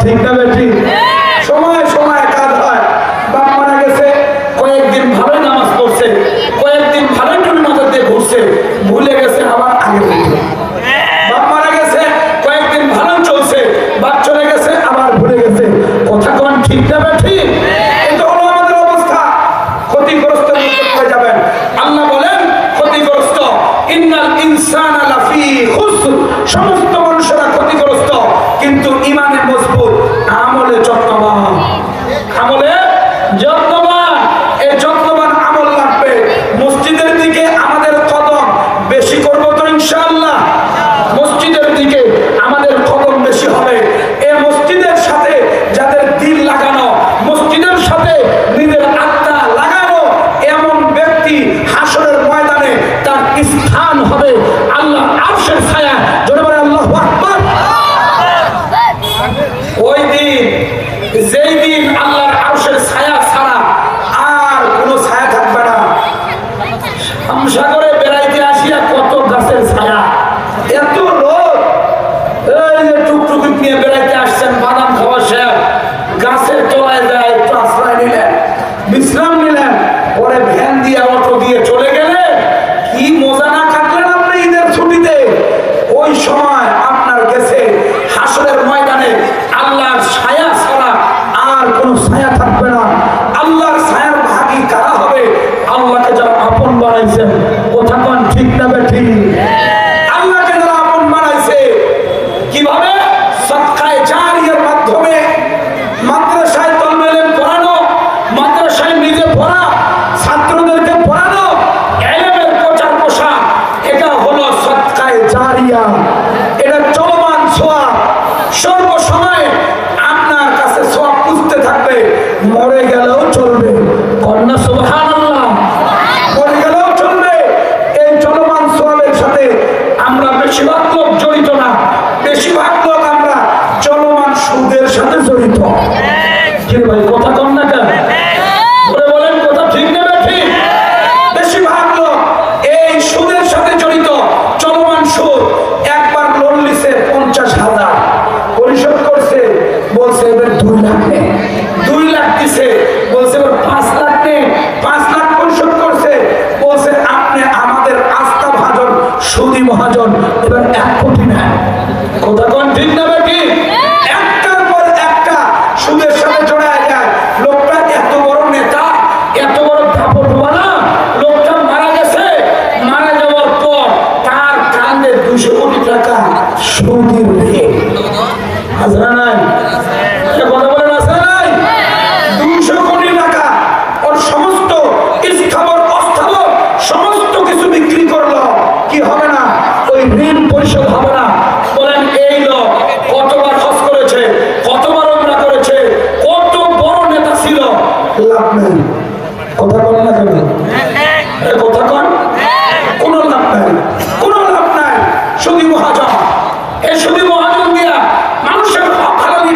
ঠিক না বেঠিক? সময় সময় কাজ হয়। বাপ মারা গেছে, কয়েকদিন ভালোই নামাজ পড়ছে, কয়েকদিন ভালোই টুনি মাথা দিয়ে ঘুরছে, ভুলে গেছে আবার আগে ফিরবে। বাপ মারা গেছে, কয়েকদিন ভালো চলছে, বাপ চলে গেছে আবার ভুলে গেছে। কথা কোন ঠিক না বেঠিক? এটা হলো আমাদের অবস্থা। ক্ষতিগ্রস্ত হয়ে যাবেন। আল্লাহ বলেন ক্ষতিগ্রস্ত, ইন্নাল ইনসানা লাফি খুসর, সমস্ত মানুষেরা ক্ষতিগ্রস্ত, কিন্তু ইমানে মজবুত, আমলে যত্নবান। আমলে যত্নবান, এই যত্নবান আমল লাগবে। মসজিদের দিকে আমাদের কদম বেশি করব তো ইনশাআল্লাহ। মসজিদের দিকে আমাদের কদম বেশি হবে। এই মসজিদের সাথে যাদের দিল লাগানো, মসজিদের সাথে নিজের আত্মা লাগানো, এমন ব্যক্তি হাসরের ময়দানে তার স্থান হবে আল্লাহ আরশের ছায়া। জোরে বলে আল্লাহু আকবার। ওই দিন, যেই দিন আল্লাহর আরশের ছায়া ছাড়া আর কোনো ছায়া থাকবে না। আমসাগরে বেড়াইতে আসিয়া কত গাছের ছায়া, এত রোদ, এই যে টুকটুকি নিয়ে বেড়াইতে আসছেন, বাদাম খাওয়া শেষ, গাছের তলায় যায় একটু আশ্রয় নিলেন, বিশ্রাম নিলেন, পরে ভ্যান দিয়ে অটো দিয়ে চলে গেলে কি মজা না কাটলেন আপনি ঈদের ছুটিতে। ওই সময় আপনার গেছে হাসরের ময়দানে আল্লাহর ছায়া ছাড়া আর কোনো ছায়া থাকবে না। আল্লাহর ছায়ার ভাগী কারা হবে? আল্লাহকে যারা আপন বানাইছেন। কথা কোন ঠিক না বেঠিক? আল্লাহকে যারা আপন বানাইছে কিভাবে? সদকায়ে জারিয়ার মাধ্যমে, মাদ্রাসায় তালিম ইলম পড়ানো, মাদ্রাসায় নিজে পড়া, ছাত্রদেরকে পড়ানো, ইলমের প্রচার প্রসার, এটা হলো সদকায়ে জারিয়া। এটা চলমান সওয়াব, সর্বসময় আপনার কাছে সওয়াব পুষতে থাকবে, মরে গেলেও চলবে। কন্যা সুবহানাল্লাহ। মরে গেলেও চলবে। এই চলমান সওয়াবের সাথে আমরা বেশিরভাগ লোক জড়িত না, বেশিরভাগ লোক আমরা চলমান সুদের সাথে জড়িত। কি ভাই কথা কম না কেন? বলে বলেন কথা ঠিক না ঠিক? বেশিরভাগ লোক এই সুদের সাথে জড়িত। চলমান সুদ, একবার লোন লিছে 50,000, পরিশোধ করছে, বলছে এবার 2 লাখ নে, 2 লাখ দিছে, বলছে এবার 5 লাখ নে, 5 লাখ পরিশোধ করছে, বলছে আপনি আমাদের আস্থা ভাজন সুদী মহাজন, এবার 1 কোটি নেন। কথা কোন ঠিক না বেটি? একটার পর একটা সুদের সাথে জড়ায় যায়। লোকটা এত বড় নেতা, এত বড় দাপটওয়ালা, লোকটা মারা গেছে, মারা যাওয়ার পর তার কান্দে 200 কোটি টাকা সুদের ঋণ। হাজরা নাই? কথা বলেন আসরা নাই? 200 কোটি টাকা ওর সমস্ত স্থাবর অস্থাবর সমস্ত কিছু বিক্রি করলো, কি হবে না? ওই ঋণ পরিশোধ হবে না। বলেন এই লোক কতবার হজ করেছে, কতবার উমরা করেছে, কত বড় নেতা ছিল, লাভ নেই। কথা বলেন না কেন? কথা কন, কোনো লাভ নাই, কোনো লাভ নাই। সুদী মহাজন, এই সুদী মহাজন দিয়া মানুষের হক হারালি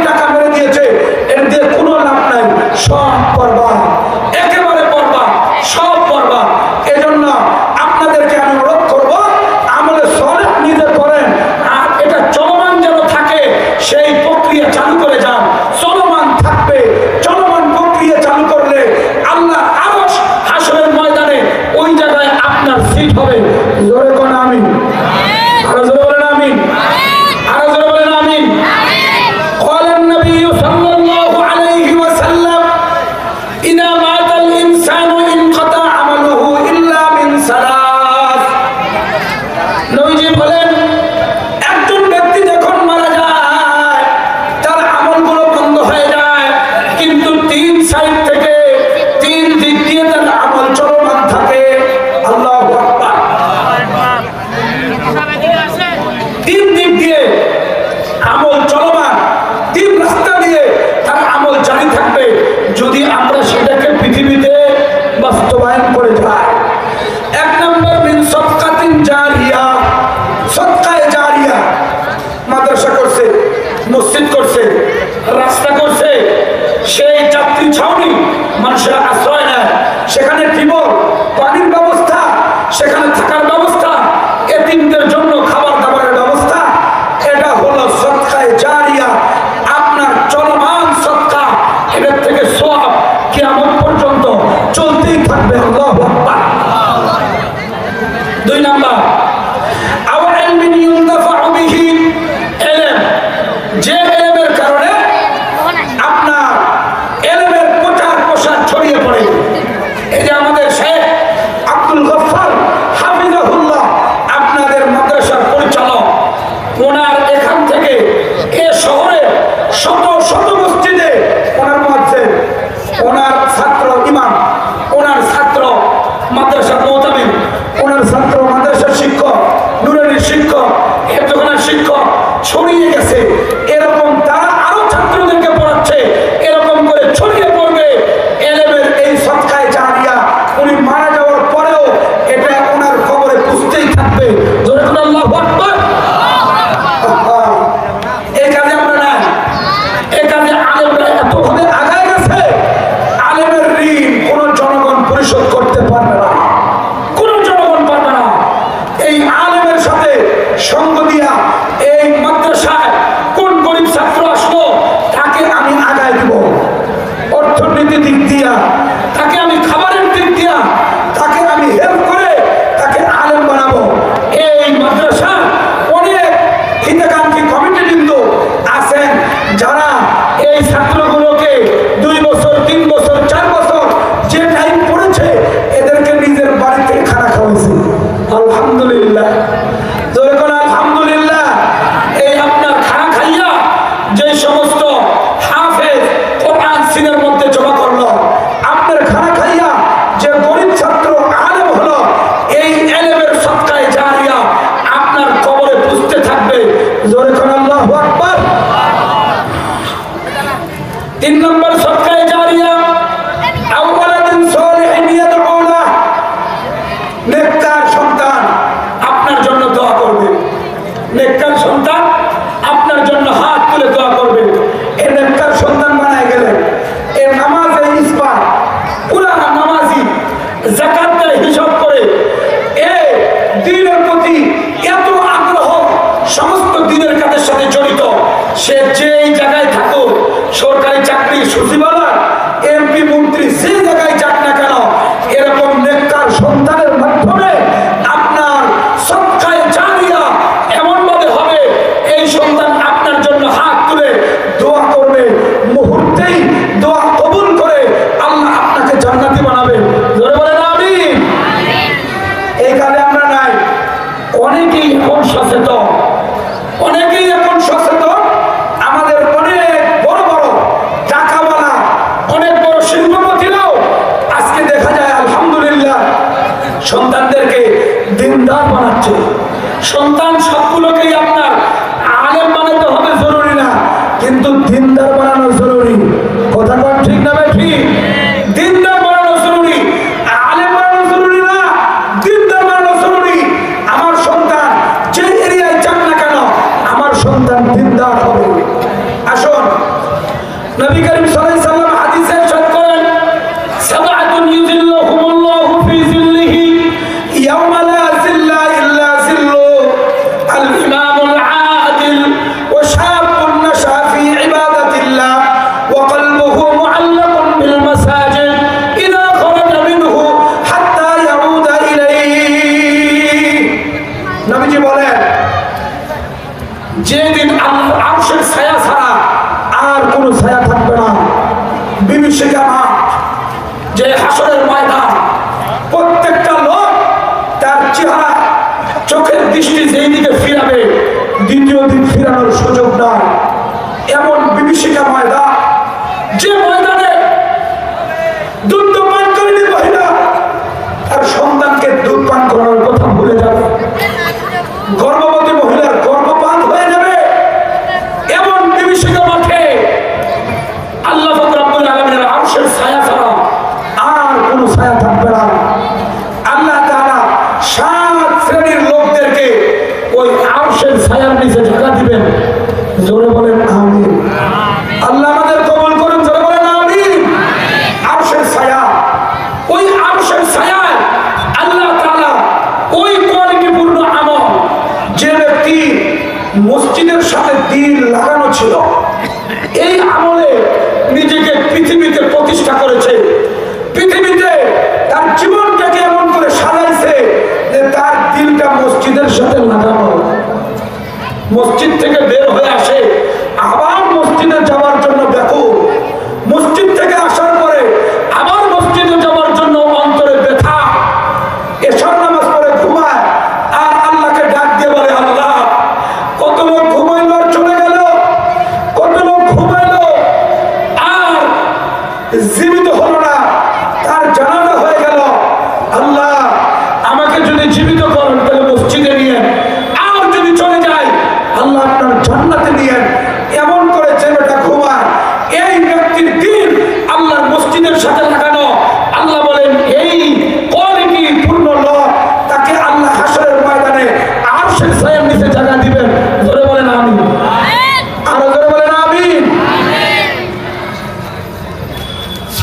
শত শত মসজিদে ওনার মুয়াজ্জিন, ওনার ছাত্র ইমাম, ওনার ছাত্র মাদ্রাসার মুতামিম, ওনার ছাত্র মাদ্রাসার শিক্ষক, নুরানির শিক্ষক, হেফজখানার শিক্ষক ছড়িয়ে গেছে। এরকম তারা আরো ছাত্রদেরকে পড়াচ্ছে। এরকম করে ছড়িয়ে পড়বে এলেমের এই সদকায়ে জারিয়া। উনি মারা যাওয়ার পরেও এটা ওনার কবরে পুষতেই থাকবে। জোরে বলুন আল্লাহু আকবার। এই কাজে আমরা নাই, এই কাজে আলেমরা এতভাবে আগায় গেছে, আলেমের ঋণ কোন জনগণ পরিশোধ করতে পারবে না, কোন জনগণ পারবে না। এই আলেমের সাথে সঙ্গ দিয়া এই মাদ্রাসায় কোন গরিব ছাত্র আসলো তাকে আমি আগায় দিব, অর্থনীতির দিক দিয়া তাকে আমি, খাবারের দিক দিয়া তাকে আমি হেল্প করে তাকে আলেম বানাবো। এই মাদ্রাসা অনেক হিতাকাঙ্ক্ষী কমিটি কিন্তু আছেন যারা এই ছাত্রগুলোকে 2 বছর 3 বছর 4 বছর যে টাইম পড়েছে এদেরকে নিজের বাড়ি থেকে খানা খাওয়াইছে। আলহামদুলিল্লাহ, যখন আলহামদুলিল্লাহ। এই আপনার খানা খাইয়া যে সমস্ত হাফেজ কোরআন সিনের মধ্যে জমা করলো, আপনার খানা খাইয়া যে গরিব ছাত্র আলেম হলো, এই এলেমের সদকায়ে জারিয়া আপনার কবরে পুষতে থাকবে। জোরে কোন আল্লাহু আকবার। 3 নম্বর সদকায়ে জারিয়া আওয়ালাদিন সালিহিন ইয়াদউ লাহ, নেককার সন্তান আপনার জন্য দোয়া করবে, নেককার সন্তান আপনার জন্য হাত তুলে দোয়া করবে। এই নেককার সন্তান বানায় গেলেন, এই নামাজে ইসবা পুরা নামাজি, যাকাত দেয় হিসাব করে, এ দ্বীনের প্রতি এত আগ্রহ, সমস্ত দ্বীনের কাজের সাথে জড়িত। সে যেই জায়গায় থাকুক, সরকারি চাকরি, সচিবালয়, এমপি, মন্ত্রী, যে জায়গায় যাক না কেন, এরকম নেককার সন্তানের মাধ্যমে আপনার সদকায়ে জারিয়া এমন ভাবে হবে, এই সন্তান আপনার জন্য হাত তুলে দোয়া করবে, মুহূর্তেই দোয়া কবুল করে আল্লাহ আপনাকে জান্নাতি বানাবে। জোরে বলেন আমিন। এই কাজে আমরা নাই। অনেকেই এখন সচেতন, অনেকেই এখন সচেতন। আমাদের অনেক বড় বড় টাকাওয়ালা, অনেক বড় শিল্পপতিরাও আজকে দেখা যায় আলহামদুলিল্লাহ সন্তানদেরকে দিনদার বানাচ্ছে। সন্তান সবগুলোকেই আপনার আলেম বানাতে হবে জরুরি না, কিন্তু দিনদার বানানো জরুরি। কথা বল ঠিক না ভাই? ঠিক। দিনদার বানানো জরুরি, আলেম বানানো জরুরি না, দিনদার বানানো জরুরি। আমার সন্তান যে এরিয়ায় যাক না কেন, আমার সন্তান দিনদার হবে। আসুন, নবী করিম সাল্লাল্লাহু আলাইহি ওয়াসাল্লাম হাদিসে ইরশাদ করেন, সাবআতুন ইউযিল্লুহুমুল্লাহু ফি যিল্লিহি ইয়াওমা লা যিল্লা ইল্লা যিল্লু, আল ইমামুল আদিল ওয়া শাবুন নাশা ফি ইবাদাতিল্লাহ ওয়া কলবুহু মুআল্লাকুন বিল মাসাজিদ ইযা খারাজা মিনহু হাত্তা ইয়াউদা ইলাইহি। নবীজি বলেন, যেদিন আল্লাহর আরশের ছায়া ছাড়া আর কোনো ছায়া থাকবে না, বিভীষিকা মাঠ, যে হাসরের ময়দান, প্রত্যেকটা লোক তার চেহারা, চোখের দৃষ্টি যেই দিকে ফিরাবে, দ্বিতীয় দিক ফিরানোর সুযোগ নাই। এমন বিভীষিকা ময়দান, যে ময়দানে দুধ পানকারী মহিলা তার সন্তানকে দুধ পান করানোর কথা ভুলে যাবে, গর্ভবতী মহিলার গর্ভপাত হয়ে যাবে। এমন বিভীষিকা মাঠে আল্লাহ পাক রব্বুল আলামিনের আরশের ছায়া ছাড়া আর কোনো ছায়া থাকবে না। আল্লাহ তাআলা 7 শ্রেণীর লোকদেরকে ওই আরশের ছায়ার নিচে জায়গা দিবেন। জোরে বলেন আমিন। আল্লাহ আমাদের কবুল করুন। জোরে বলেন আমিন। আরশের ছায়া, ওই আরশের ছায়ায় আল্লাহ তাআলা ওই কোয়ালিটিপূর্ণ আমল, যে ব্যক্তি মসজিদের সাথে দিল লাগানো ছিল, এই আমলে নিজেকে পৃথিবীতে প্রতিষ্ঠা করেছে, পৃথিবীতে তার জীবনটাকে এমন করে সাজাইছে যে তার দিলটা মসজিদের সাথে লাগানো। মসজিদ থেকে বের হয়ে আসে, আবার মসজিদে যাওয়ার জন্য ব্যাকুল, মসজিদ থেকে আসার পরে আবার মসজিদে যাওয়ার জন্য অন্তরে ব্যথা। এশার নামাজ পড়ে ঘুমায় আর আল্লাহকে ডাক দিয়ে বলে, আল্লাহ, কত লোক ঘুমাইল আর চলে গেল, কত লোক ঘুমায় জীবিত হলো না, তার জানাজা হয়ে গেল। আল্লাহ আমাকে যদি জীবিত করেন তাহলে মসজিদে নিয়ে, আর যদি চলে যায় আল্লাহ আপনার জান্নাতে নিয়ে। এমন করে ছেলেটা ঘুমায়। এই ব্যক্তির দিন আল্লাহর মসজিদের সাথে লাগানো। আল্লাহ বলেন এই কোয়ালিটি পূর্ণ লোক, তাকে আল্লাহ হাসরের ময়দানে আরশের ছায়ার নিচে জায়গা দিবেন। জোরে বলেন আমিন। আরো জোরে বলেন আমিন।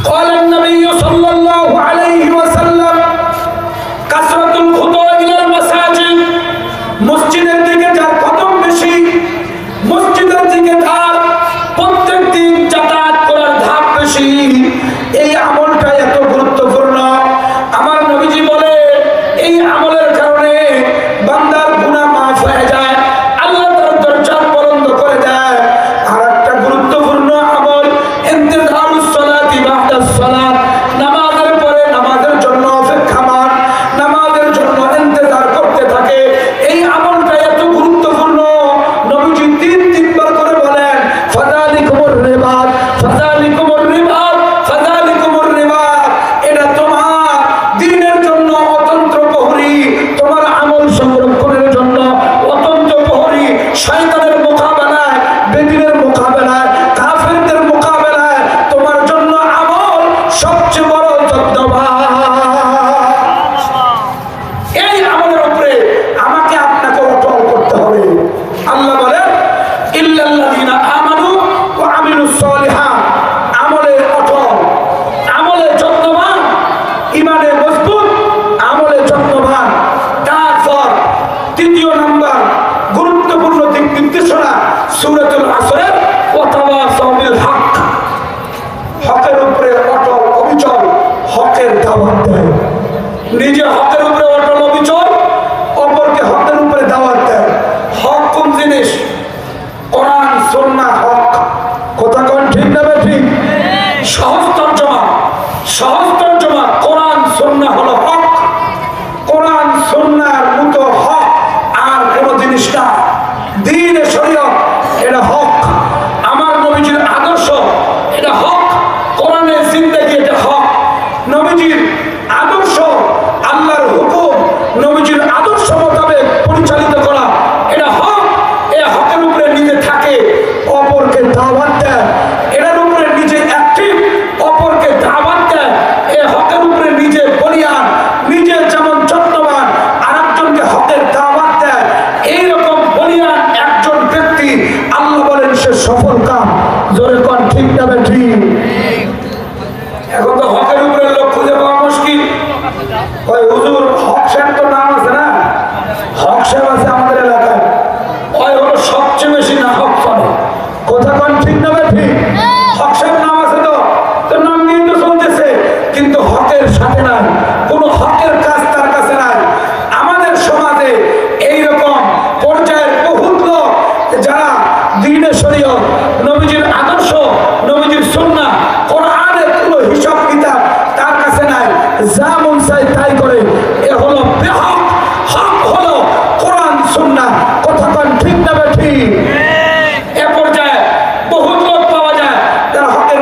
قال النبي صلى الله عليه وسلم كثرة الخطى إلى المساجد, মসজিদের দিকে যার কদম বেশি, মসজিদের দিকে তার প্রত্যেক দিন যাতায়াত করার ধাপ বেশি। এই আমলটা এত গুরুত্বপূর্ণ। আমার নবীজি বলে এই আমলের কারণে বান্দার গুনাহ মাফ হয়ে যায়, আল্লাহ তার দরজা বুলন্দ করে দেয়। আর একটা গুরুত্বপূর্ণ আমল ইন্তিজারুস সালাতি বা'দাস সালাত, নামাজের পরে নামাজের জন্য অপেক্ষামান, নামাজের জন্য ইন্তজার করতে থাকে। এই আমলটা এত গুরুত্বপূর্ণ, নবীজি তিনবার করে বলেন ফাযালিকুমুর রিবাত, ফাযালিকুমুর রিবাত, ফাযালিকুমুর রিবাত। এটা তোমার দ্বীনের জন্য অতন্ত্র প্রহরী, তোমার আমল সংরক্ষণের জন্য অতন্ত্র প্রহরী। শয়তানের মোকাবেলায়, বেদিনের মোকাবেলায়, কাফেরদের মোকাবেলায় তোমার জন্য আমল সবচেয়ে বড় যোদ্ধাবান। এই আমলের উপরে আমাকে আপনাকে অটল করতে হবে। আল্লাহ বলেন ইল্লাল্লাযীনা আমানু ওয়া আমিলুস সালিহাত, আমলে অটল, আমলে যত্নবান, ঈমানে মজবুত, আমলে যত্নবান। তারপর তৃতীয় নাম্বার গুরুত্বপূর্ণ দিক নির্দেশনা সূরাতুল আসরের ওয়া তাওয়াসাউ বিল হক, হকের উপরে অটল অবিচল, হকের দাওয়াত দেয়। নিজে হকের উপরে অটল অবিচল, অপরকে হকের উপরে দাওয়াত দেয়। হক কোন জিনিস? কোরআন সুন্নাহ হক। কথা কোন ঠিক না ঠিক? সহজ তর্জমা, সহজ তর্জমা, কোরআন সুন্নাহ হলো হক। কোরআন সুন্নাহর মতো হক আর কোনো জিনিস না। দ্বীনে শরীয়ত এটা হক, আমার নবীজির আদর্শ এটা হক, কোরআনের জিন্দেগি এটা হক। নবীজির আদর্শ, আল্লাহর হুকুম, নবীজির আদর্শ মোতাবেক পরিচালিত করা এটা হক। এই হকের উপরে নিজে থাকে, অপরকে দাওয়াত দেয়। এটার উপরে নিজে অ্যাক্টিভ, অপরকে দাওয়াত দেয়। এই হকের উপরে নিজে বলিয়ান, নিজে যেমন যত্নবান, আরেকজনকে হকের দাওয়াত দেয়। এইরকম বলিয়ান একজন ব্যক্তি, আল্লাহ বলেন সে সফল কাম। জোরে কোন ঠিক না ঠিক? এখন তো হকের উপরে লোক খুঁজে পাওয়া মুশকিল। ওই হুজুর হক সাহেব তো নাম আছে না, হক সাহেব আছে আমাদের এলাকায়, ওই হলো সবচেয়ে বেশি না হক করে। কথা কোন ঠিক না ঠিক? হক সাহেব নাম আছে, তো নাম নিয়ে তো চলতেছে, কিন্তু হকের সাথে নাই, কোনো হকের কাজ তার কাছে নাই। আমাদের সমাজে এইরকম পর্যায়ের বহুত লোক যারা দ্বীনে শরীয়ত, নবীজির আদর্শ, নবীজির সুন্নাহ, কোরআনের কোনো হিসাব কিতাব তার কাছে নাই, যা মন চায় তাই করে। এ হলো বেহক। হক হলো কোরআন সুন্নাহ। কথা কোন ঠিক না ঠিক? এ পর্যায়ে বহুত লোক পাওয়া যায় যারা হকের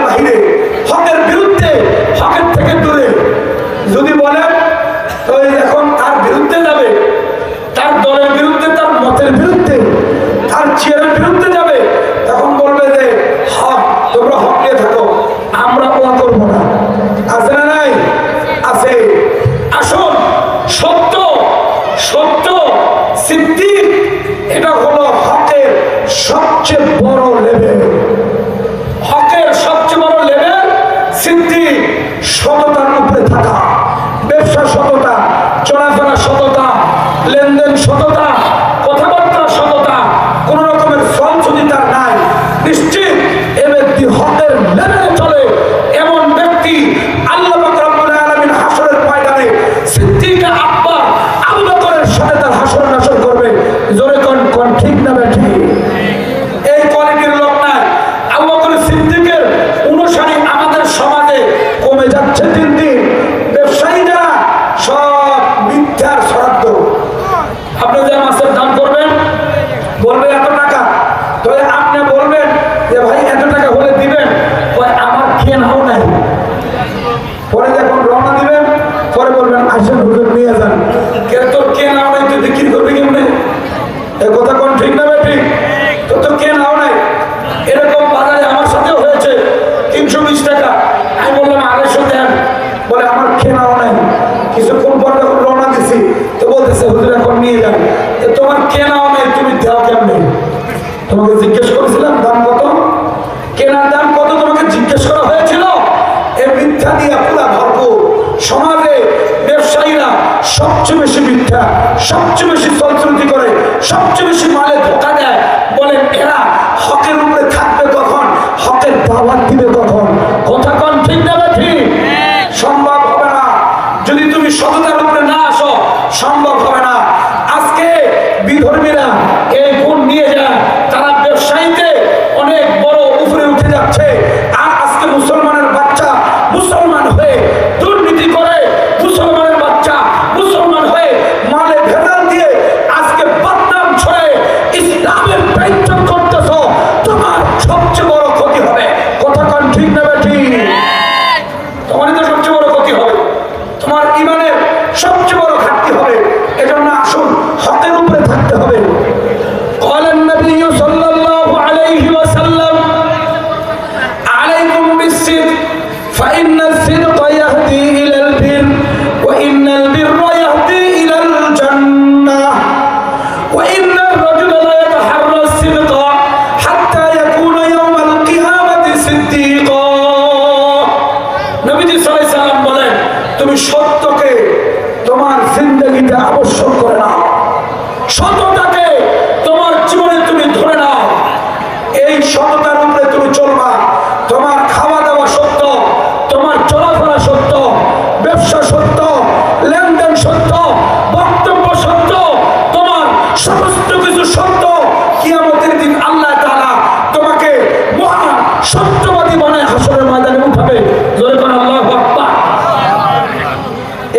মিথ্যা দিয়ে পুরা ভরপুর। সমাজে ব্যবসায়ীরা সবচেয়ে বেশি মিথ্যা, সবচেয়ে বেশি চলচলতি করে, সবচেয়ে বেশি মালে ধোকা দেয়। বলেন এরা হকের উপরে থাকবে কখন, হকের দাওয়াত দিবে কখন? কথা কোন ঠিক না ঠিক? সম্ভব হবে না যদি তুমি সততার উপরে না আসো, সম্ভব হবে না। আজকে বিধর্মীরা এই গুণ নিয়ে যায়, তারা ব্যবসায়ীতে অনেক বড় উপরে উঠে যাচ্ছে। আর আজকে মুসলমানের বাচ্চা মুসলমান হয়ে দুর্নীতি করে, মুসলমানের বাচ্চা মুসলমান হয়ে মালে ভেজাল দিয়ে আজকে বদনাম ছড়ে ইসলামের পরিত্যাগ করতেছ, তোমার সবচেয়ে বড় ক্ষতি হবে। কথা কোন ঠিক না ঠিক? তোমারই তো সবচেয়ে বড় ক্ষতি হবে, তোমার ইমানের সবচেয়ে বড় ঘাটতি হবে। এজন্য আসুন হকের উপরে থাকতে হবে। قال النبي صلى الله عليه وسلم عليكم بالصدق فإن الصدق يهدي إلى البر وإن البر يهدي إلى الجنة وإن الرجل لا يتحرى الصدق حتى يكون يوم القيامة صديقا। নবীজি সাল্লাল্লাহু আলাইহি সাল্লাম বলেন, তুমি সত্যকে তোমার জিন্দেগিতে আবশ্যক করে নাও, সততাকে তোমার জীবনে তুমি ধরে নাও। এই সততার উপরে তুমি চলবা। তোমার খাওয়া দাওয়া সত্য, তোমার চলাফেরা সত্য, ব্যবসা সত্য, লেনদেন সত্য, বক্তব্য সত্য, তোমার সমস্ত কিছু সত্য। কিয়ামতের দিন আল্লাহ তাআলা তোমাকে মহান সত্যবাদী বানায় হাসরের ময়দানে উঠাবে। জোরে বলেন আল্লাহু আকবার।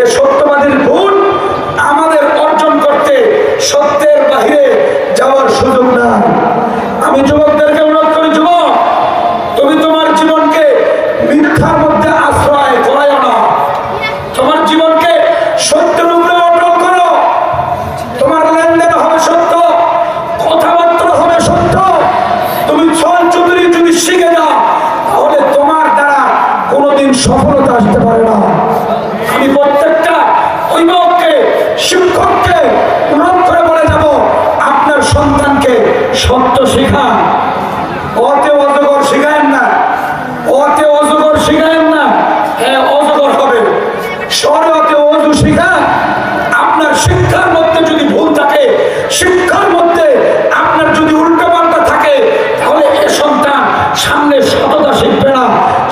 এই সত্যবাদীর গুণ আমাদের অর্জন করতে সত্যের বাহিরে যাওয়ার সুযোগ নাই। আমি যুবকদেরকে অনুরোধ করি, যুবক তুমি তোমার জীবনকে মিথ্যার মধ্যে আশ্রয় করাইও না, তোমার জীবনকে সত্যের উপরে অটল করো। তোমার লেনদেন হবে সত্য, কথাবার্তা হবে সত্য। তুমি ছল চতুরি যদি শিখে যাও তাহলে তোমার দ্বারা কোনোদিন সফলতা আসতে পারে না। আমি প্রত্যেকটা অভিভাবককে, শিক্ষককে অনুরোধ করে বলে যাব, আপনার সন্তানকে সত্য শিখান। অতে অজগর শিখায়েন না, অতে অজগর শিখায়েন না, হ্যাঁ অজগর হবে। শরীয়তে ওযু শিখান। আপনার শিক্ষার মধ্যে যদি ভুল থাকে, শিক্ষার মধ্যে আপনার যদি উল্টাপাল্টা থাকে, তাহলে এ সন্তান সামনে সততা শিখবে না,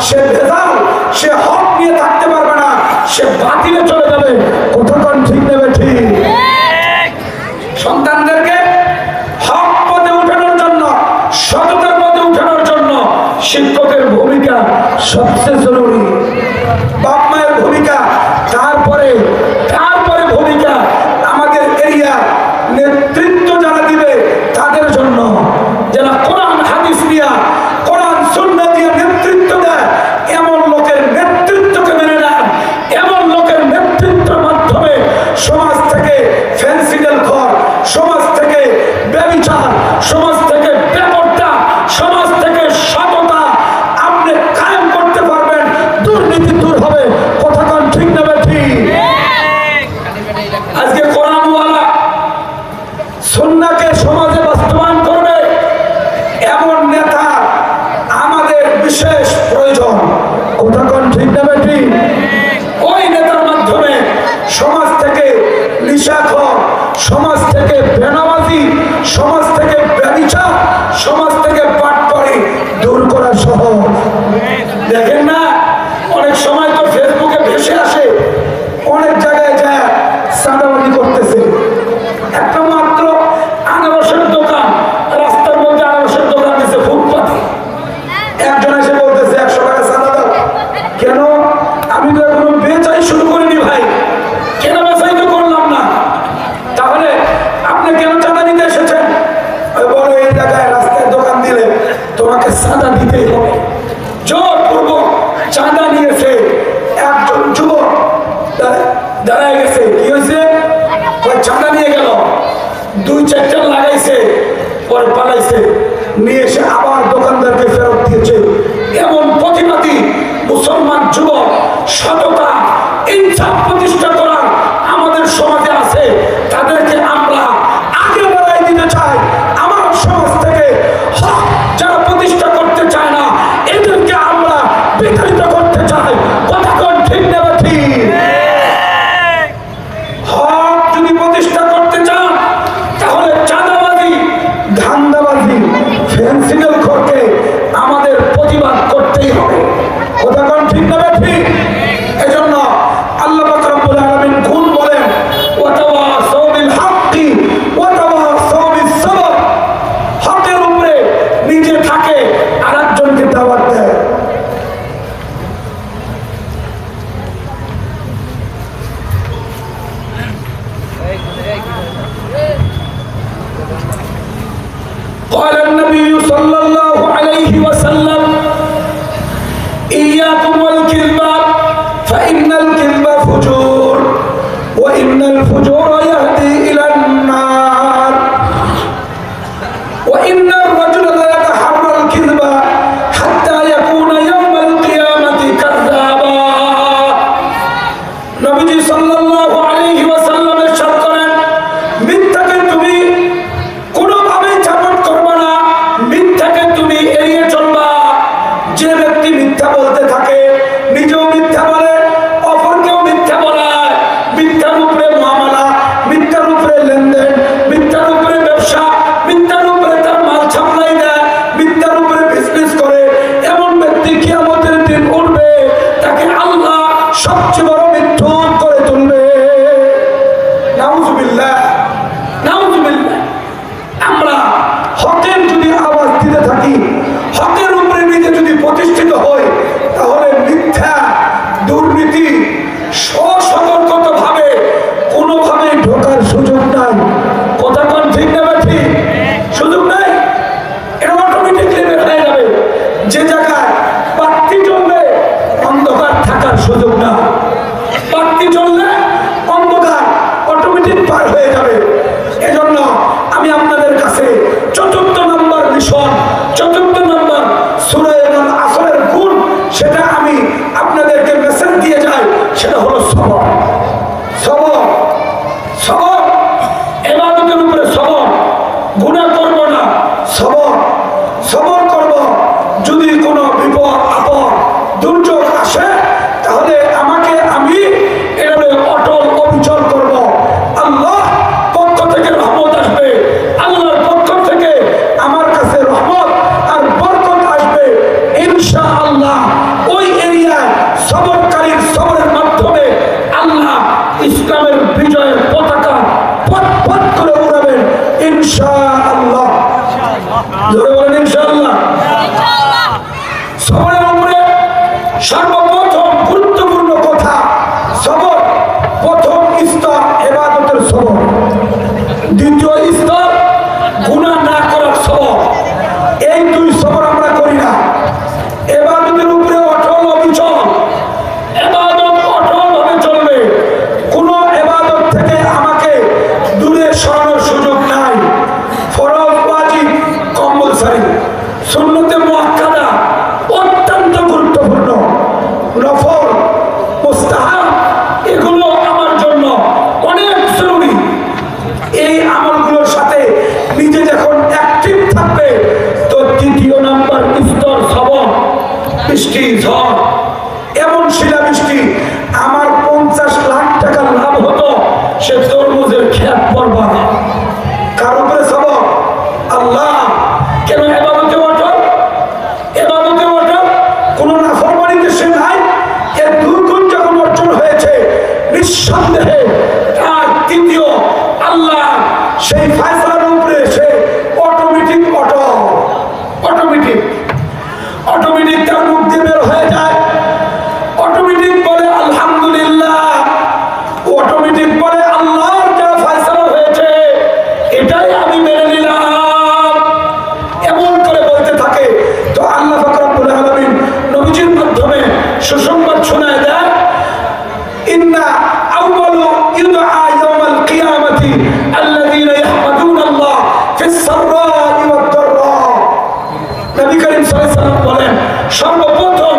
সে ভেজাল, সে হক নিয়ে থাকতে পারবে না, সে বাতিলে চলে যাবে। কোথাও ঠিক নেবে ঠিক? সন্তানদেরকে হক পথে উঠানোর জন্য, সততার পথে উঠানোর জন্য শিক্ষকের ভূমিকা সবচেয়ে জরুরি। বাপ মায়ের ভূমিকা, তারপরে ভূমিকা আমাদের এরিয়া নেতৃত্ব যারা দিবে তাদের জন্য, যারা কোরআন হাদিস দিয়া, কোরআন সুন্নাহ দিয়া নেতৃত্ব দেয়, এমন লোকের নেতৃত্বকে মেনে নেন। এমন লোকের নেতৃত্বের মাধ্যমে সমাজ থেকে ফেন্সিডেল ঘর, সমাজ থেকে ব্যভিচার, সমাজ থেকে বেপরদা, সমাজ থেকে সততা আপনি কায়েম করতে পারবেন। দুর্নীতি দূর হবে। কথা কোন ঠিক না ঠিক? আজকে কোরআনওয়ালা সুন্নাহকে সমাজে বাস্তবায়ন করবে এমন নেতা আমাদের বিশেষ প্রয়োজন। কথা কোন ঠিক না ঠিক? ওই নেতার মাধ্যমে সমাজ থেকে নিশাখোর, সমাজ থেকে বেনামাজি, সমাজ থেকে ব্যভিচার, সমাজ থেকে পাটপাড়ি দূর করা সহজ। দেখেন না, অনেক সময় তো ফেসবুকে ভেসে আসে, অনেক জায়গায় যায় চাঁদাবাজি করতেছে। একটা মাত্র আনারসের দোকান, রাস্তার মধ্যে আনারসের দোকান দিচ্ছে ফুটপাতে, একজন এসে বলতেছে 100 টাকা চাঁদা দাও। কেন? আমি তো এখনো বেচাই শুরু করিনি ভাই, কেন বেচাই তো করলাম না। তাহলে আপনি কেন চাঁদা নিতে এসেছেন? বলো এই জায়গায় রাস্তায় দোকান দিলে তোমাকে চাঁদা দিতেই হবে। জোরপূর্বক চাঁদা নিয়েছে। একজন যুবক দাঁড়ায় গেছে, কি হয়েছে? চাঁদা নিয়ে গেল, 2-4টা লাগাইছে, পরে পালাইছে, নিয়ে এসে আবার দোকানদারকে ফেরত দিয়েছে। এমন প্রতিবাদী মুসলমান যুবক, সততা, ইনসাফ প্রতিষ্ঠা করার আমাদের সমাজে আছে। তাদেরকে আমরা আগে বাড়াই দিতে চাই। আমার সমাজ থেকে হক যারা প্রতিষ্ঠা করতে চায় না, এদেরকে আমরা বিতাড়িত করতে চাই। কথা বেঠি? এজন্য আল্লাহ পাক রব্বুল আলামিন কোন বলেন ওয়াতাওয়াসাউ বিল হাক্কি ওয়াতাওয়াসাউ বিস সবর। হকের উপরে নিজে থাকে আরেকজনকে দাওয়াত দেয়। قال النبي صلى الله عليه وسلم إياكم والكذب فإن الكذب فجور وإن الفجور يهدي إلى النار وإن الرجل لا يتحرى الكذب حتى يكون يوم القيامة كذابا। نبي صلى الله عليه وسلم ارشاد করেন, মিথ্যাকে তুমি কোনোভাবেই চাপট করবে না, মিথ্যাকে তুমি এড়িয়ে চলবা। যে ব্যক্তি মিথ্যা বলতে থাকে, নিজেও মিথ্যা বলে, অপরকেও মিথ্যা বলায়, মিথ্যার উপরে মুআমালা, মিথ্যার উপরে লেনদেন, মিথ্যার উপরে ব্যবসা, মিথ্যার উপরে তার মাল সাপ্লাই দেয়, মিথ্যার উপরে বিজনেস করে, এমন ব্যক্তি কিয়ামতের দিন উঠবে, তাকে আল্লাহ সবচেয়ে বড় মিথ্যুক করে তুলবে। নাউজুবিল্লাহ, নাউজুবিল্লাহ। আমরা হকের যদি আওয়াজ দিতে থাকি, হকের উপরে নিজে যদি প্রতিষ্ঠিত হয়, তাহলে মিথ্যা, দুর্নীতি সসতর্কত ভাবে কোনোভাবে ঢোকার সুযোগ নাই। কথা কোন ঠিক না ঠিক? সুযোগ নাই, এটা অটোমেটিকলি বের হয়ে যাবে। যে জায়গায় বাতি জ্বলবে অন্ধকার থাকার সুযোগ না, বাতি জ্বললে অন্ধকার অটোমেটিক পার হয়ে যাবে। এজন্য আমি আপনাদের কাছে ৪র্থ নম্বর মিশন, ৪র্থ নম্বর সূরা আসরের গুণ, সেটা আমি আপনাদেরকে মেসেজ দিয়ে যাই, সেটা হলো সবর। সবর, সবর, ইবাদতের উপরে সবর। গুনাহ করব না, সবর, সবর করব। যদি কোনো বিপদ আপদ দুর্যোগ আসে, তাহলে আমি এভাবে অটল অবিচল করব। আল্লাহ পক্ষ থেকে রহমত আসবে, আল্লাহর পক্ষ থেকে আমার কাছে রহমত আর বরকত আসবে ইনশাআল্লাহ। ওই এরিয়ায় সবরকারীর সবরের মাধ্যমে আল্লাহ ইসলামের বিজয়ের পতাকা পথ পথ করে উড়াবেন ইনশাআল্লাহ। জোরে বলেন ইনশাআল্লাহ। সবরের উপরে সর্বপ্রথম গুরুত্বপূর্ণ কথা, সবর প্রথম স্তর ইবাদতের সবর, দ্বিতীয় স্তর গুনাহ না করার সবর। এই দুই সবর আমরা করি না। ইবাদতের উপরে অটল অবিচল, ইবাদত অটল ভাবে চলবে। কোন ইবাদত থেকে আমাকে দূরে সরানোর সুযোগ নাই। ফরজ, ওয়াজিব, কম্পালসরি, সুন্নতে মুআক্কাদা অত্যন্ত গুরুত্বপূর্ণ, নফল, মুস্তাহাব, এগুলো আমার জন্য অনেক জরুরি। এই আমলগুলোর সাথে নিজে যখন অ্যাক্টিভ থাকবে, তো দ্বিতীয় নাম্বার স্তর সবর। বৃষ্টি, ঝড়, এমন শিলাবৃষ্টি, আমার 50 লাখ টাকা লাভ হতো, সে তরমুজের খেত পড়বা না। কার উপরে সবর? আল্লাহ। কেন ইবাদতে অটল? ইবাদতে অটল, কোন নাফরমানিতে সে নাই। এর দুর্গুণ যখন অর্জন হয়েছে, নিঃসন্দেহে তার তৃতীয় আল্লাহ সেই ফায়সালার উপরে সে অটোমেটিক অটল, অটোমেটিক, অটোমেটিক তার মুখ দিয়ে বের হয়ে যায়। অটোমেটিক বলে আলহামদুলিল্লাহ, অটোমেটিক বলে আল্লাহর যা ফায়সালা হয়েছে এটাই আমি মেনে নিলাম, এমন করে বলতে থাকে। তো আল্লাহ পাক রব্বুল আলামিন নবীজির মাধ্যমে সুসংবাদ শোনায় দেয়, ইন্না আউয়ালু ইউদআ ইয়াওমাল কিয়ামাতি আল্লাযীনা ইয়াহমাদুনাল্লাহ ফিস সাররা'i ওয়াদ দাররা। নবী করিম সাল্লাল্লাহু আলাইহি ওয়াসাল্লাম বলেন, সর্বপ্রথম